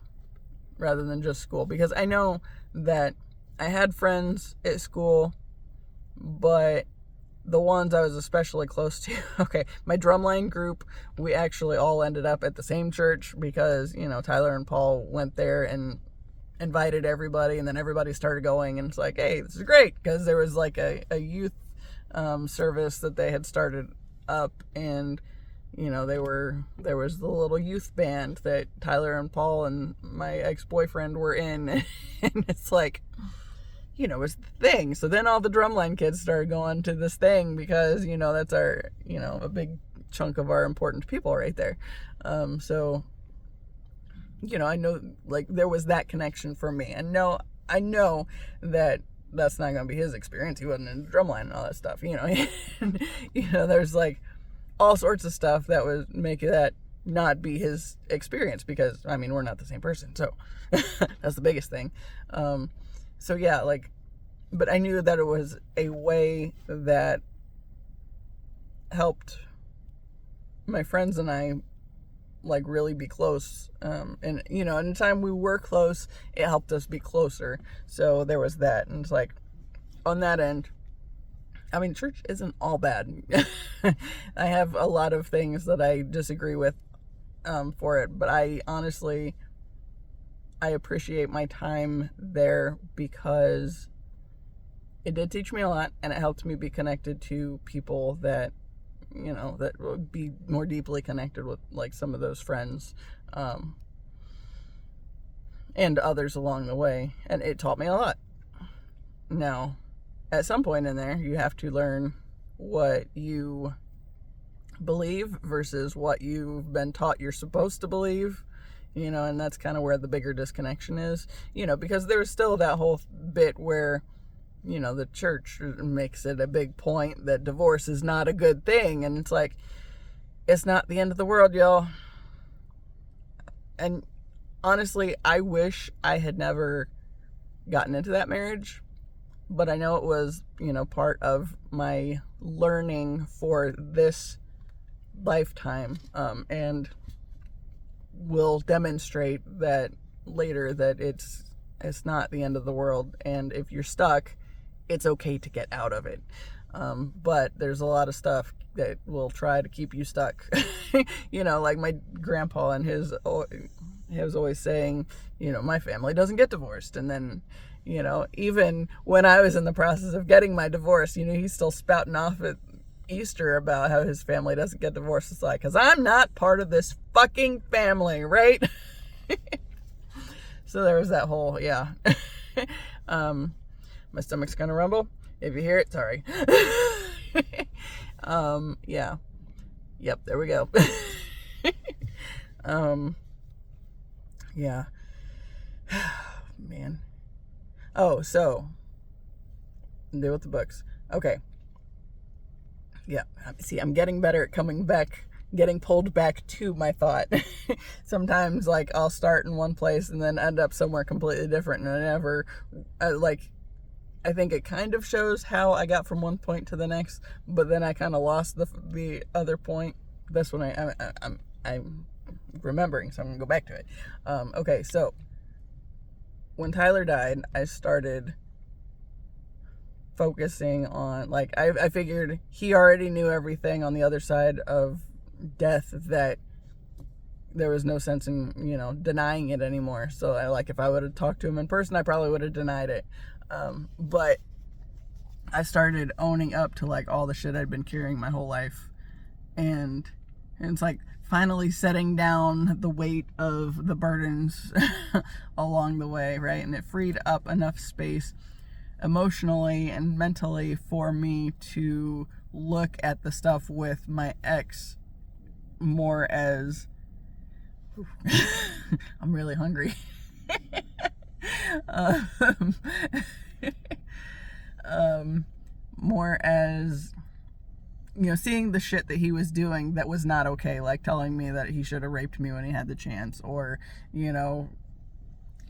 rather than just school, because I know that I had friends at school, but the ones I was especially close to, okay, my drumline group, we actually all ended up at the same church because, Tyler and Paul went there and invited everybody, and then everybody started going, and it's like, hey, this is great, because there was like a youth service that they had started up, and there was the little youth band that Tyler and Paul and my ex-boyfriend were in, and it's like, it's the thing. So then all the drumline kids started going to this thing because, that's our, a big chunk of our important people right there. So, I know, like, there was that connection for me. And no, I know that that's not going to be his experience. He wasn't in the drumline and all that stuff, and, there's like all sorts of stuff that would make that not be his experience because, we're not the same person. So that's the biggest thing. So yeah, like, but I knew that it was a way that helped my friends and I, like, really be close. And, in the time we were close, it helped us be closer. So there was that. And it's like, on that end, church isn't all bad. I have a lot of things that I disagree with for it, but I honestly, I appreciate my time there because it did teach me a lot, and it helped me be connected to people that, that would be more deeply connected with, like, some of those friends, and others along the way, and it taught me a lot. Now, at some point in there, you have to learn what you believe versus what you've been taught you're supposed to believe. And that's kind of where the bigger disconnection is, because there's still that whole bit where, the church makes it a big point that divorce is not a good thing. And it's like, it's not the end of the world, y'all. And honestly, I wish I had never gotten into that marriage, but I know it was, part of my learning for this lifetime, and will demonstrate that later that it's not the end of the world, and if you're stuck, it's okay to get out of it. But there's a lot of stuff that will try to keep you stuck. Like my grandpa and he was always saying, my family doesn't get divorced. And then, even when I was in the process of getting my divorce, he's still spouting off at Easter about how his family doesn't get divorced. It's like, because I'm not part of this fucking family, right? So there was that whole, yeah. My stomach's gonna rumble. If you hear it, sorry. Yeah. Yep, there we go. Yeah. Man. Oh, so, deal with the books. Okay. Yeah, see, I'm getting better at getting pulled back to my thought. Sometimes, like, I'll start in one place and then end up somewhere completely different, and I think it kind of shows how I got from one point to the next, but then I kind of lost the other point. That's when I'm remembering, so I'm gonna go back to it. Okay, so when Tyler died, I started focusing on, like, I figured he already knew everything on the other side of death, that there was no sense in, denying it anymore. So if I would have talked to him in person, I probably would have denied it. But I started owning up to, like, all the shit I'd been carrying my whole life. And it's like finally setting down the weight of the burdens along the way, right? And it freed up enough space emotionally and mentally for me to look at the stuff with my ex more as I'm really hungry. More as, seeing the shit that he was doing that was not okay, like telling me that he should have raped me when he had the chance, or,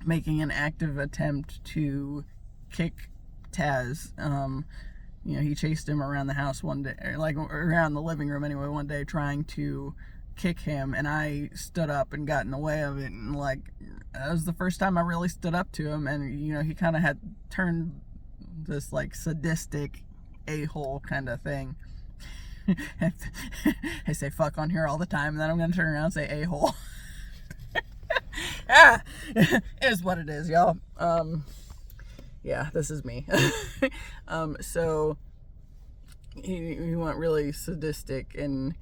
making an active attempt to kick Taz. He chased him around the house one day, or like around the living room anyway, one day, trying to kick him, and I stood up and got in the way of it, and like that was the first time I really stood up to him. And he kind of had turned this like sadistic a-hole kind of thing. I say fuck on here all the time, and then I'm going to turn around and say a-hole. It is what it is, y'all. Yeah, this is me. So he went really sadistic, and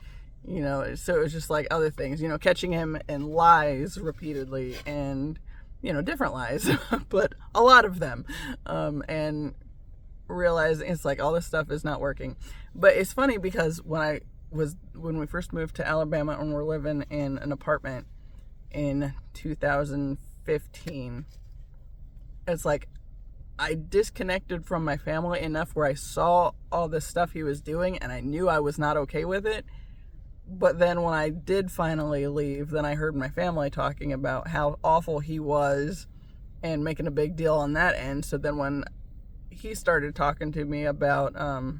so it was just like other things, catching him in lies repeatedly, and different lies, but a lot of them, and realizing it's like all this stuff is not working. But it's funny because when we first moved to Alabama and we're living in an apartment in 2015, it's like I disconnected from my family enough where I saw all this stuff he was doing and I knew I was not okay with it. But then when I did finally leave, then I heard my family talking about how awful he was and making a big deal on that end. So then when he started talking to me about how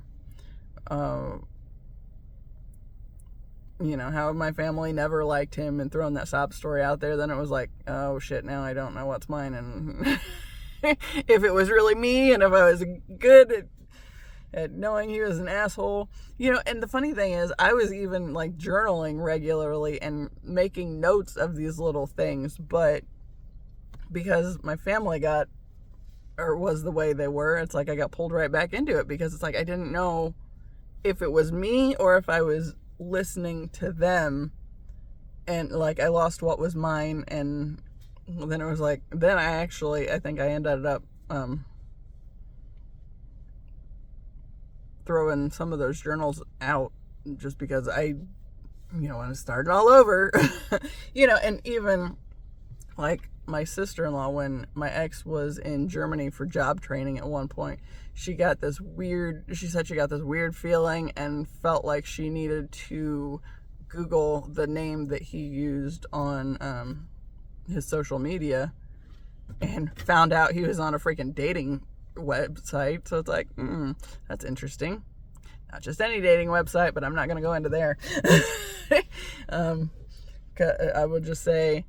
my family never liked him and throwing that sob story out there, then it was like, oh shit, now I don't know what's mine, and if it was really me, and if I was good at knowing he was an asshole. And the funny thing is, I was even like journaling regularly and making notes of these little things, but because my family was the way they were, it's like I got pulled right back into it, because it's like I didn't know if it was me or if I was listening to them, and like I lost what was mine. And then it was like, then I think I ended up throwing some of those journals out, just because I want to start it all over. And even like my sister-in-law, when my ex was in Germany for job training at one point, she said she got this weird feeling and felt like she needed to Google the name that he used on his social media, and found out he was on a freaking dating website. So it's like, that's interesting. Not just any dating website, but I'm not going to go into there. I would just say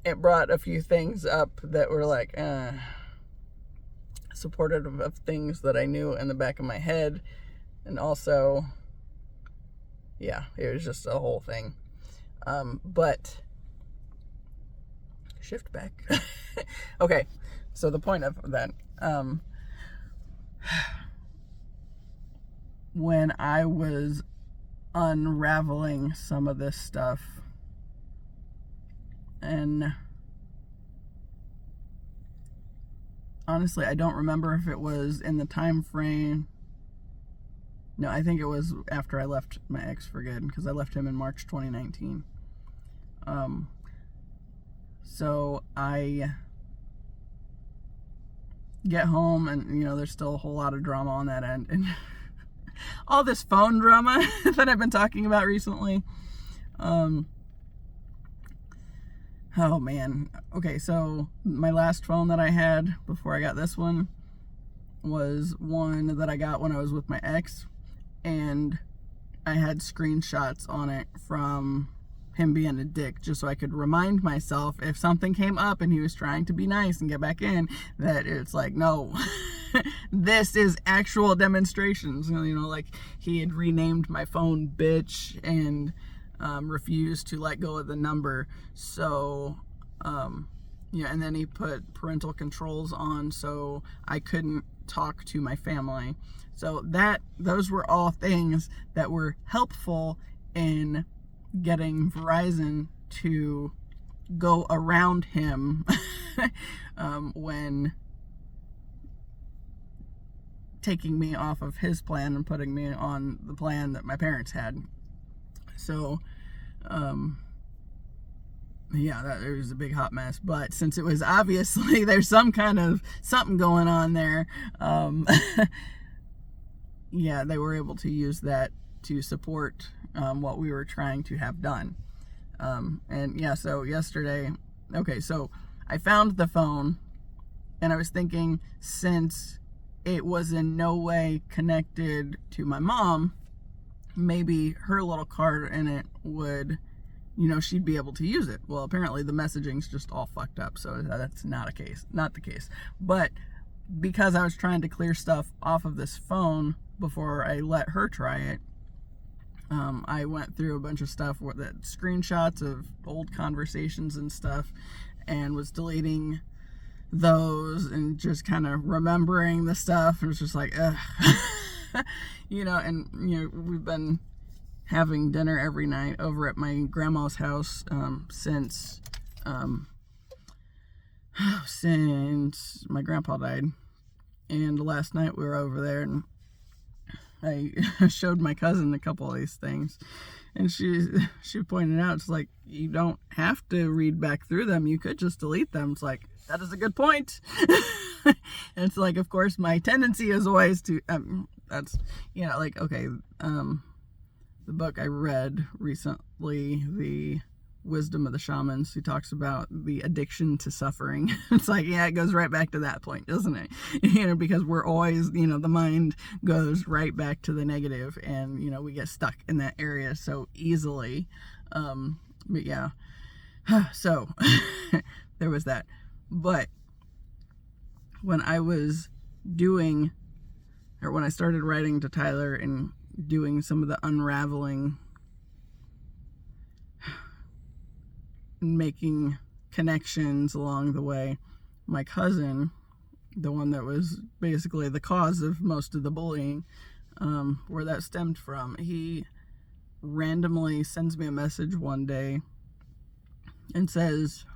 it brought a few things up that were like supportive of things that I knew in the back of my head. And also, yeah, it was just a whole thing. But shift back. Okay, so the point of that, when I was unraveling some of this stuff, and honestly, I don't remember if it was in the time frame. No, I think it was after I left my ex for good, because I left him in March 2019. So I get home, and there's still a whole lot of drama on that end, and all this phone drama that I've been talking about recently. Oh man. Okay, so my last phone that I had before I got this one was one that I got when I was with my ex, and I had screenshots on it from him being a dick, just so I could remind myself if something came up and he was trying to be nice and get back in, that it's like, no, this is actual demonstrations. Like he had renamed my phone bitch and refused to let go of the number. So, and then he put parental controls on so I couldn't talk to my family. So those were all things that were helpful in getting Verizon to go around him when taking me off of his plan and putting me on the plan that my parents had. So, yeah, it was a big hot mess. But since it was obviously there's some kind of something going on there, yeah, they were able to use that to support what we were trying to have done. And yeah, so yesterday, okay, so I found the phone, and I was thinking, since it was in no way connected to my mom, maybe her little card in it would, she'd be able to use it. Well, apparently the messaging's just all fucked up, so that's not the case. But because I was trying to clear stuff off of this phone before I let her try it, I went through a bunch of stuff with that screenshots of old conversations and stuff, and was deleting those and just kind of remembering the stuff. It was just like, ugh. And we've been having dinner every night over at my grandma's house since my grandpa died. And last night we were over there, and I showed my cousin a couple of these things, and she pointed out, it's like, you don't have to read back through them, you could just delete them. It's like, that is a good point. And it's like, of course my tendency is always to the book I read recently, The Wisdom of the Shamans, who talks about the addiction to suffering. It's like, yeah, it goes right back to that point, doesn't it? Because we're always, the mind goes right back to the negative, and we get stuck in that area so easily. But yeah, so there was that. But when I started writing to Tyler and doing some of the unraveling, making connections along the way, my cousin, the one that was basically the cause of most of the bullying, where that stemmed from, he randomly sends me a message one day and says,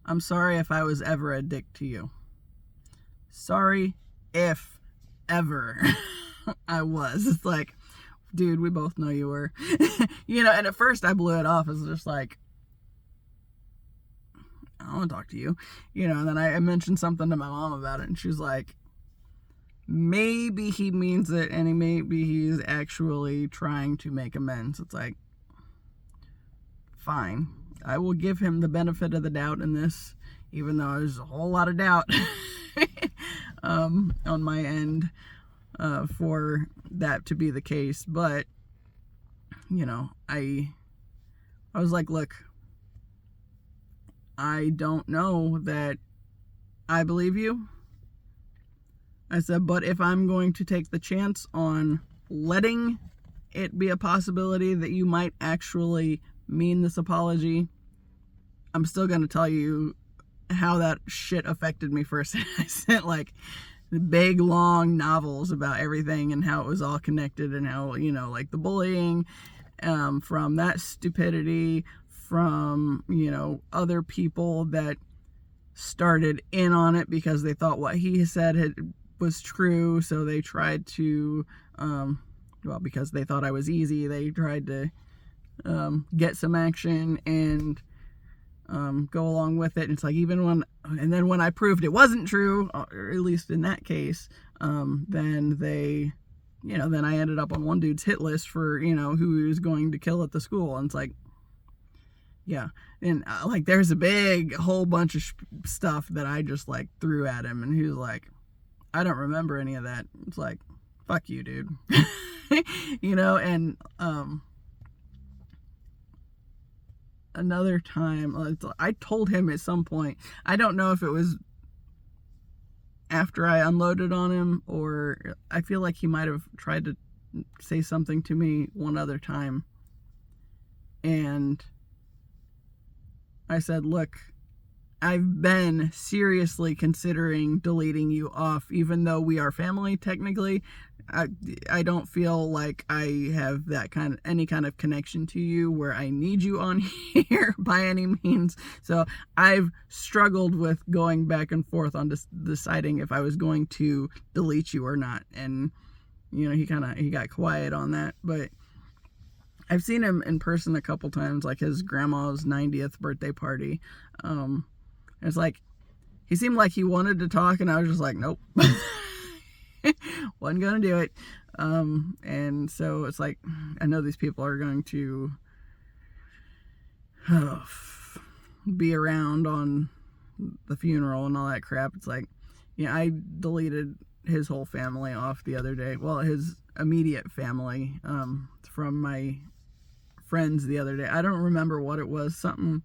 "I'm sorry if I was ever a dick to you." Sorry if ever I was. It's like, dude, we both know you were. And at first I blew it off as just like, I don't want to talk to you. And then I mentioned something to my mom about it, and she was like, maybe he means it, and maybe he's actually trying to make amends. It's like, fine. I will give him the benefit of the doubt in this, even though there's a whole lot of doubt on my end for that to be the case. But I was like, look, I don't know that I believe you. I said, but if I'm going to take the chance on letting it be a possibility that you might actually mean this apology, I'm still going to tell you how that shit affected me first. I sent like big long novels about everything and how it was all connected, and how like the bullying from that stupidity, from other people that started in on it because they thought what he said was true, so they tried to because they thought I was easy, they tried to get some action and go along with it. And it's like, then when I proved it wasn't true, or at least in that case, then they, then I ended up on one dude's hit list for, who he was going to kill at the school. And it's like, yeah. And like, there's a whole bunch of stuff that I just like threw at him, and he was like, I don't remember any of that. It's like, fuck you, dude. And another time, I told him at some point, I don't know if it was after I unloaded on him, or I feel like he might have tried to say something to me one other time, and I said, look, I've been seriously considering deleting you off, even though we are family technically. I don't feel like I have any kind of connection to you where I need you on here by any means. So I've struggled with going back and forth on deciding if I was going to delete you or not. And he got quiet on that, but I've seen him in person a couple times, like his grandma's 90th birthday party. It's like, he seemed like he wanted to talk, and I was just like, nope. Wasn't gonna do it. And so it's like, I know these people are going to be around on the funeral and all that crap. It's like, I deleted his whole family off the other day. Well, his immediate family, from my friends the other day. I don't remember what it was. Something,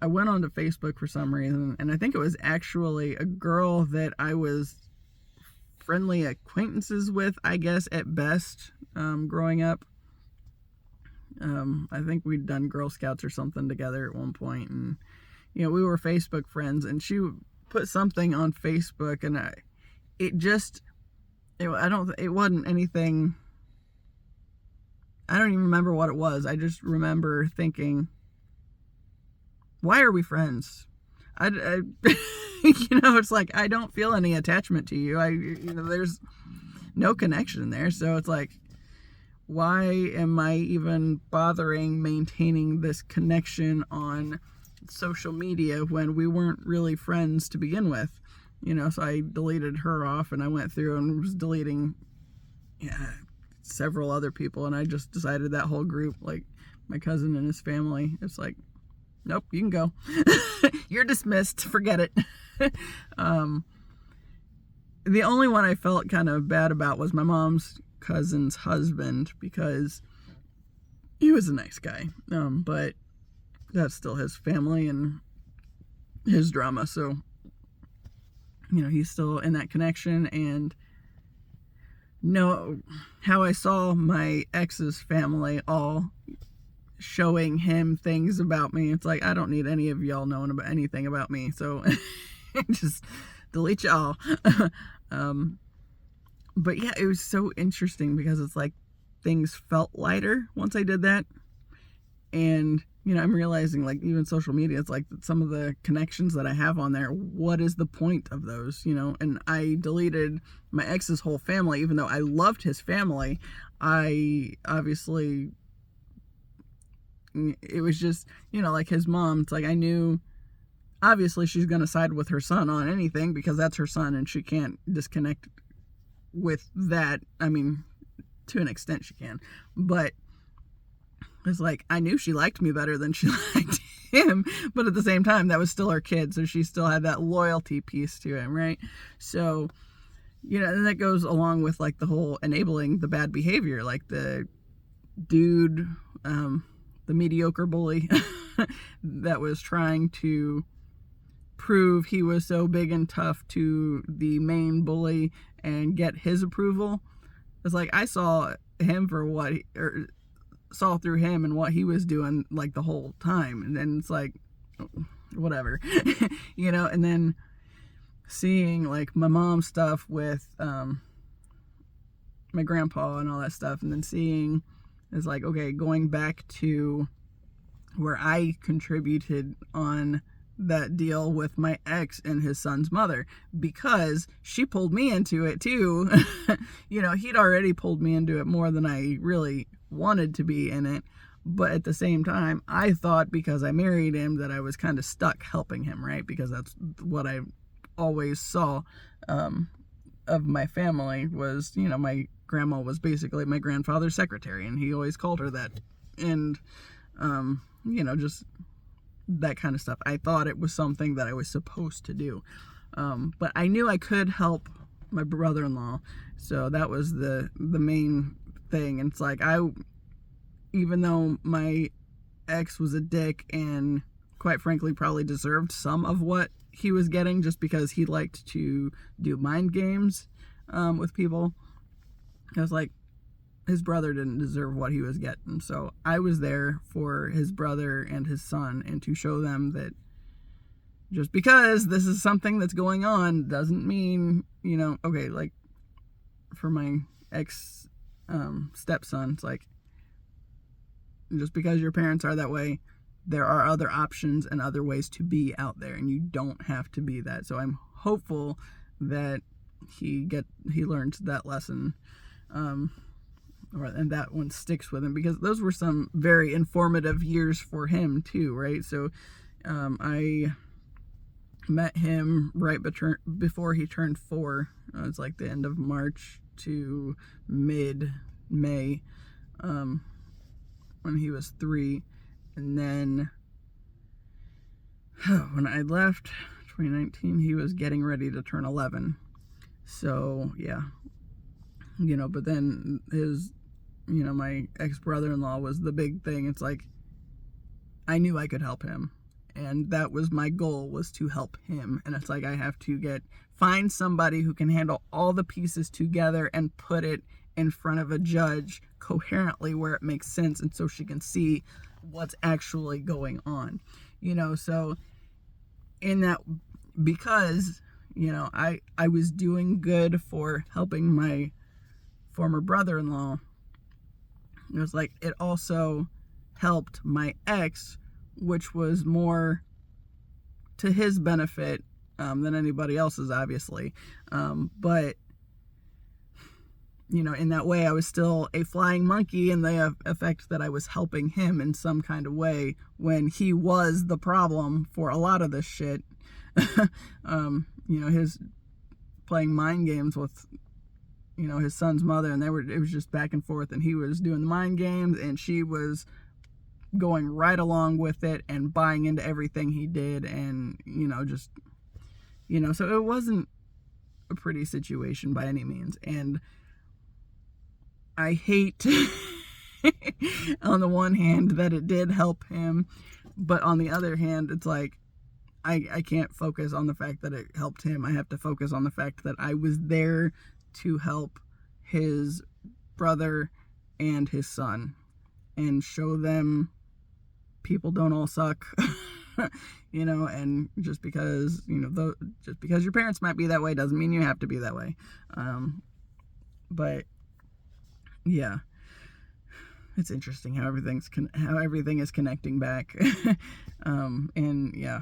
I went onto Facebook for some reason, and I think it was actually a girl that I was friendly acquaintances with, I guess, at best, growing up. I think we'd done Girl Scouts or something together at one point, and we were Facebook friends, and she put something on Facebook, and it wasn't anything. I don't even remember what it was. I just remember thinking, why are we friends? It's like, I don't feel any attachment to you. There's no connection there. So it's like, why am I even bothering maintaining this connection on social media when we weren't really friends to begin with? So I deleted her off, and I went through and was deleting several other people, and I just decided that whole group, like my cousin and his family, it's like, nope, you can go. You're dismissed. Forget it. The only one I felt kind of bad about was my mom's cousin's husband, because he was a nice guy. But that's still his family and his drama. So, he's still in that connection. And how I saw my ex's family all showing him things about me, it's like, I don't need any of y'all knowing about anything about me, so just delete y'all. But yeah, it was so interesting, because it's like things felt lighter once I did that. And I'm realizing, like, even social media, it's like some of the connections that I have on there, what is the point of those? And I deleted my ex's whole family, even though I loved his family. I obviously, it was just, like his mom, it's like, I knew obviously she's going to side with her son on anything, because that's her son, and she can't disconnect with that. I mean, to an extent she can, but it's like, I knew she liked me better than she liked him, but at the same time, that was still her kid, so she still had that loyalty piece to him, right? So, and that goes along with, like, the whole enabling the bad behavior, like the dude, the mediocre bully that was trying to prove he was so big and tough to the main bully and get his approval. It's like, I saw him for saw through him and what he was doing, like, the whole time, and then it's like, whatever. And then seeing, like, my mom's stuff with my grandpa and all that stuff, and then seeing, it's like, okay, going back to where I contributed on that deal with my ex and his son's mother, because she pulled me into it too. He'd already pulled me into it more than I really wanted to be in it, but at the same time, I thought because I married him that I was kind of stuck helping him, right? Because that's what I always saw of my family was, my grandma was basically my grandfather's secretary, and he always called her that, and just that kind of stuff. I thought it was something that I was supposed to do, but I knew I could help my brother-in-law, so that was the main thing. And it's like, even though my ex was a dick and quite frankly probably deserved some of what he was getting, just because he liked to do mind games with people, I was like, his brother didn't deserve what he was getting. So I was there for his brother and his son, and to show them that just because this is something that's going on doesn't mean, okay, like for my ex stepson, it's like, just because your parents are that way, there are other options and other ways to be out there, and you don't have to be that. So I'm hopeful that he learned that lesson, and that one sticks with him, because those were some very informative years for him too, right? So I met him right before he turned 4. It's like the end of March to mid-May, when he was 3. And then when I left 2019, he was getting ready to turn 11. So yeah, but then his, my ex-brother-in-law was the big thing. It's like, I knew I could help him, and that was my goal, was to help him. And it's like I have to find somebody who can handle all the pieces together and put it in front of a judge coherently where it makes sense, and so she can see what's actually going on, so in that, because I was doing good for helping my former brother-in-law, it was like it also helped my ex, which was more to his benefit than anybody else's, obviously. But, in that way, I was still a flying monkey in the effect that I was helping him in some kind of way when he was the problem for a lot of this shit. His playing mind games with, his son's mother, and it was just back and forth, and he was doing the mind games, and she was going right along with it and buying into everything he did, and so it wasn't a pretty situation by any means. And I hate on the one hand that it did help him, but on the other hand, it's like I can't focus on the fact that it helped him. I have to focus on the fact that I was there to help his brother and his son and show them people don't all suck. And just because your parents might be that way doesn't mean you have to be that way. But yeah, it's interesting how everything is connecting back. And yeah,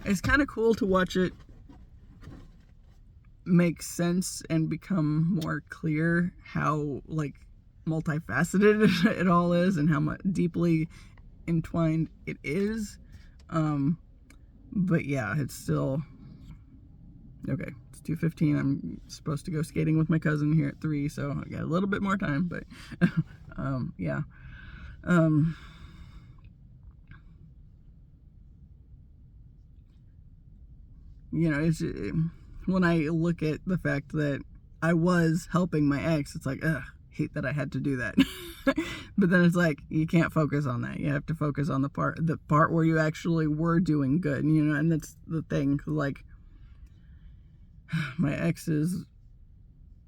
it's kind of cool to watch it make sense and become more clear how multifaceted it all is, and how much deeply entwined it is. But yeah, it's still okay. It's 2:15. I'm supposed to go skating with my cousin here at 3, so I got a little bit more time. But yeah. It's when I look at the fact that I was helping my ex, it's like, hate that I had to do that. But then it's like, you can't focus on that. You have to focus on the part where you actually were doing good, and that's the thing. Like, my ex's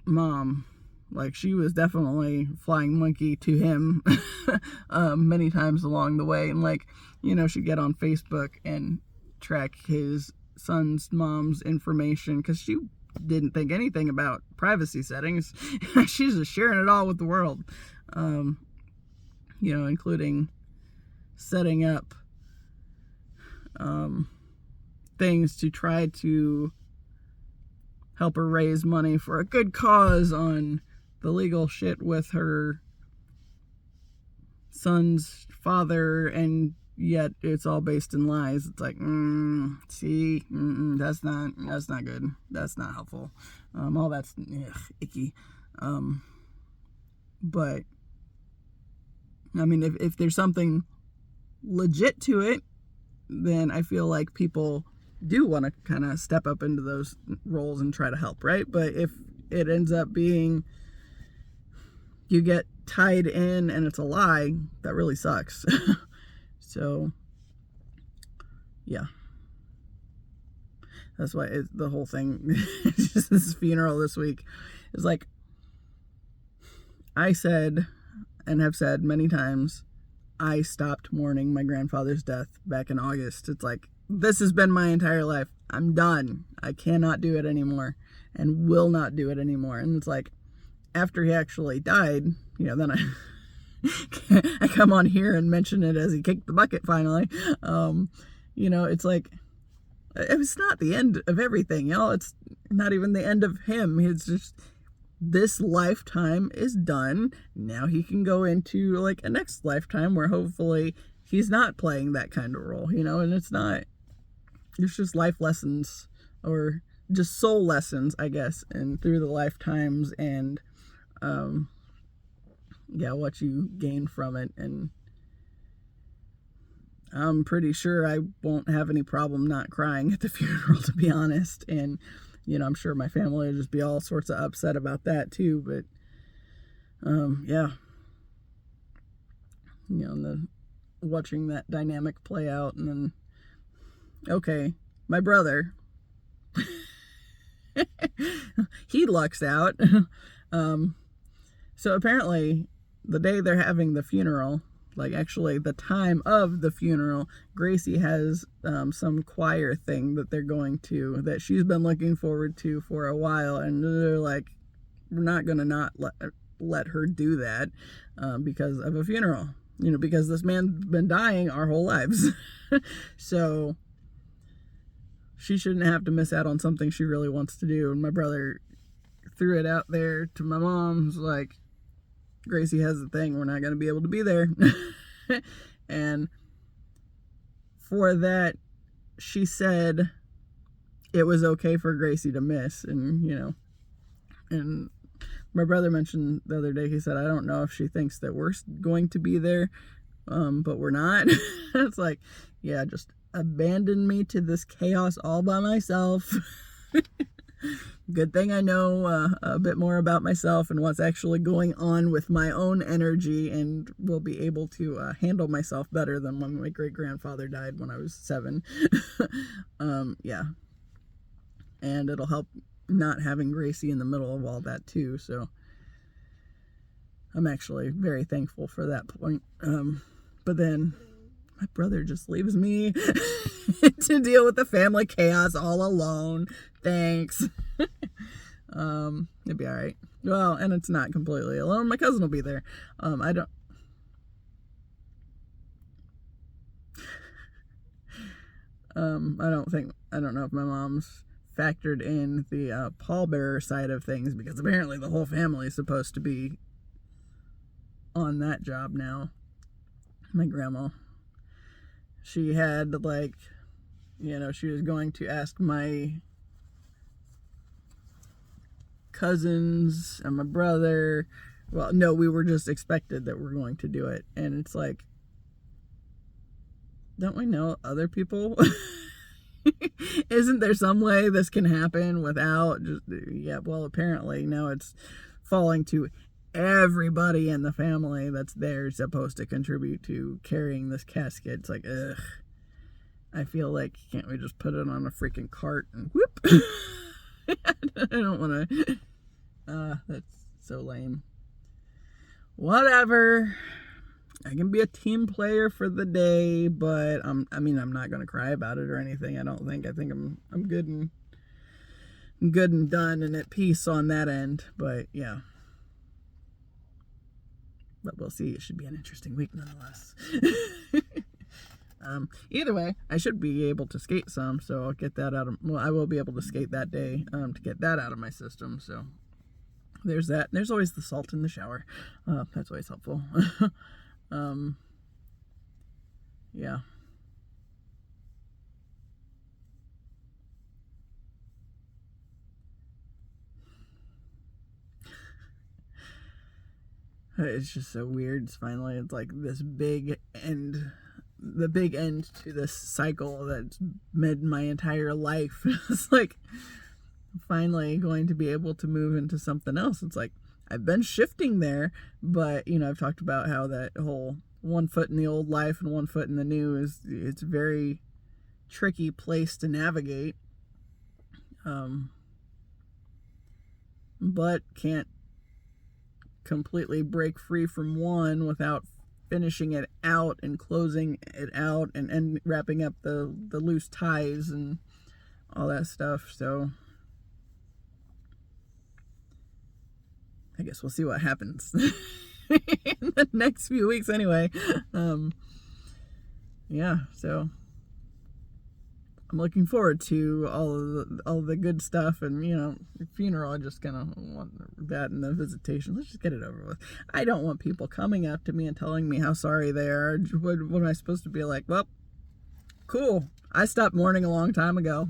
mom, she was definitely flying monkey to him many times along the way. And she'd get on Facebook and track his son's mom's information, because she didn't think anything about privacy settings. She's just sharing it all with the world, including setting up things to try to help her raise money for a good cause on the legal shit with her son's father, and yet it's all based in lies. It's like, that's not good. That's not helpful. All that's icky. But I mean, if there's something legit to it, then I feel like people do want to kind of step up into those roles and try to help, right? But if it ends up being you get tied in and it's a lie, that really sucks. So, yeah. That's why the whole thing, just this funeral this week, is like, I said, and have said many times, I stopped mourning my grandfather's death back in August. It's like, this has been my entire life. I'm done. I cannot do it anymore, and will not do it anymore. And it's like, after he actually died, then I come on here and mention it as he kicked the bucket finally. It's like, it's not the end of everything, y'all. It's not even the end of him. It's just, this lifetime is done. Now he can go into a next lifetime where hopefully he's not playing that kind of role, and it's just life lessons, or just soul lessons, I guess, and through the lifetimes, and what you gain from it. And I'm pretty sure I won't have any problem not crying at the funeral, to be honest. And I'm sure my family will just be all sorts of upset about that too. But yeah, the watching that dynamic play out. And then, okay, my brother, he lucks out. So apparently the day they're having the funeral, like actually the time of the funeral, Gracie has some choir thing that they're going to, that she's been looking forward to for a while, and they're like, we're not going to not let her do that because of a funeral, because this man's been dying our whole lives. So she shouldn't have to miss out on something she really wants to do. And my brother threw it out there to my mom, was like, Gracie has the thing, we're not going to be able to be there. And for that, she said it was okay for Gracie to miss. And and my brother mentioned the other day, he said, I don't know if she thinks that we're going to be there, but we're not. It's like, yeah, just abandon me to this chaos all by myself. Good thing I know a bit more about myself and what's actually going on with my own energy, and will be able to handle myself better than when my great-grandfather died when I was 7. Yeah. And it'll help not having Gracie in the middle of all that too, so I'm actually very thankful for that point. But then my brother just leaves me to deal with the family chaos all alone. Thanks. It'd be all right. Well, and it's not completely alone. My cousin will be there. I don't know if my mom's factored in the pallbearer side of things, because apparently the whole family is supposed to be on that job now. My grandma, she had she was going to ask my cousins and my brother. Well, no, we were just expected that we're going to do it. And it's like, don't we know other people? Isn't there some way this can happen without just, yeah, well, apparently now it's falling to everybody in the family that's there supposed to contribute to carrying this casket. It's like, ugh. I feel like, can't we just put it on a freaking cart and whoop? I don't want to. That's so lame. Whatever. I can be a team player for the day, but I'm not going to cry about it or anything. I don't think. I think I'm good and done and at peace on that end. But yeah. But we'll see. It should be an interesting week nonetheless. Either way, I should be able to skate some, so I'll get that out of, well, I will be able to skate that day, to get that out of my system, so there's that. There's always the salt in the shower. That's always helpful. Yeah. It's just so weird. It's like this big end, the big end to this cycle that's made my entire life. It's like finally going to be able to move into something else. It's like I've been shifting there, but I've talked about how that whole 1 foot in the old life and 1 foot in the new it's a very tricky place to navigate. But can't completely break free from one without finishing it out and closing it out and wrapping up the loose ties and all that stuff. So I guess we'll see what happens in the next few weeks anyway. Yeah, so I'm looking forward to all the good stuff, and the funeral. I just kind of want that, and the visitation. Let's just get it over with. I don't want people coming up to me and telling me how sorry they are. What am I supposed to be like? Well, cool. I stopped mourning a long time ago.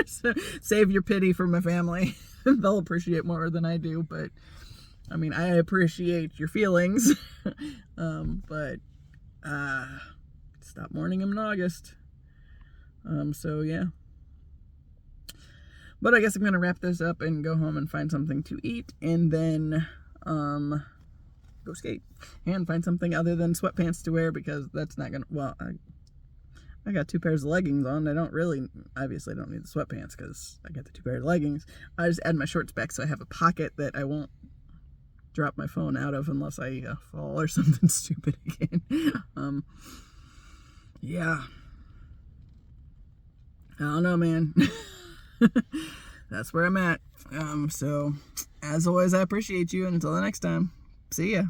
So save your pity for my family. They'll appreciate more than I do, but I appreciate your feelings. But stop mourning them in August. So yeah. But I guess I'm going to wrap this up and go home and find something to eat. And then, go skate and find something other than sweatpants to wear, because that's not gonna, well, I got 2 pairs of leggings on. I obviously don't need the sweatpants because I got the 2 pairs of leggings. I just add my shorts back so I have a pocket that I won't drop my phone out of unless I fall or something stupid again. Yeah. I don't know, man. That's where I'm at. So, as always, I appreciate you. And until the next time, see ya.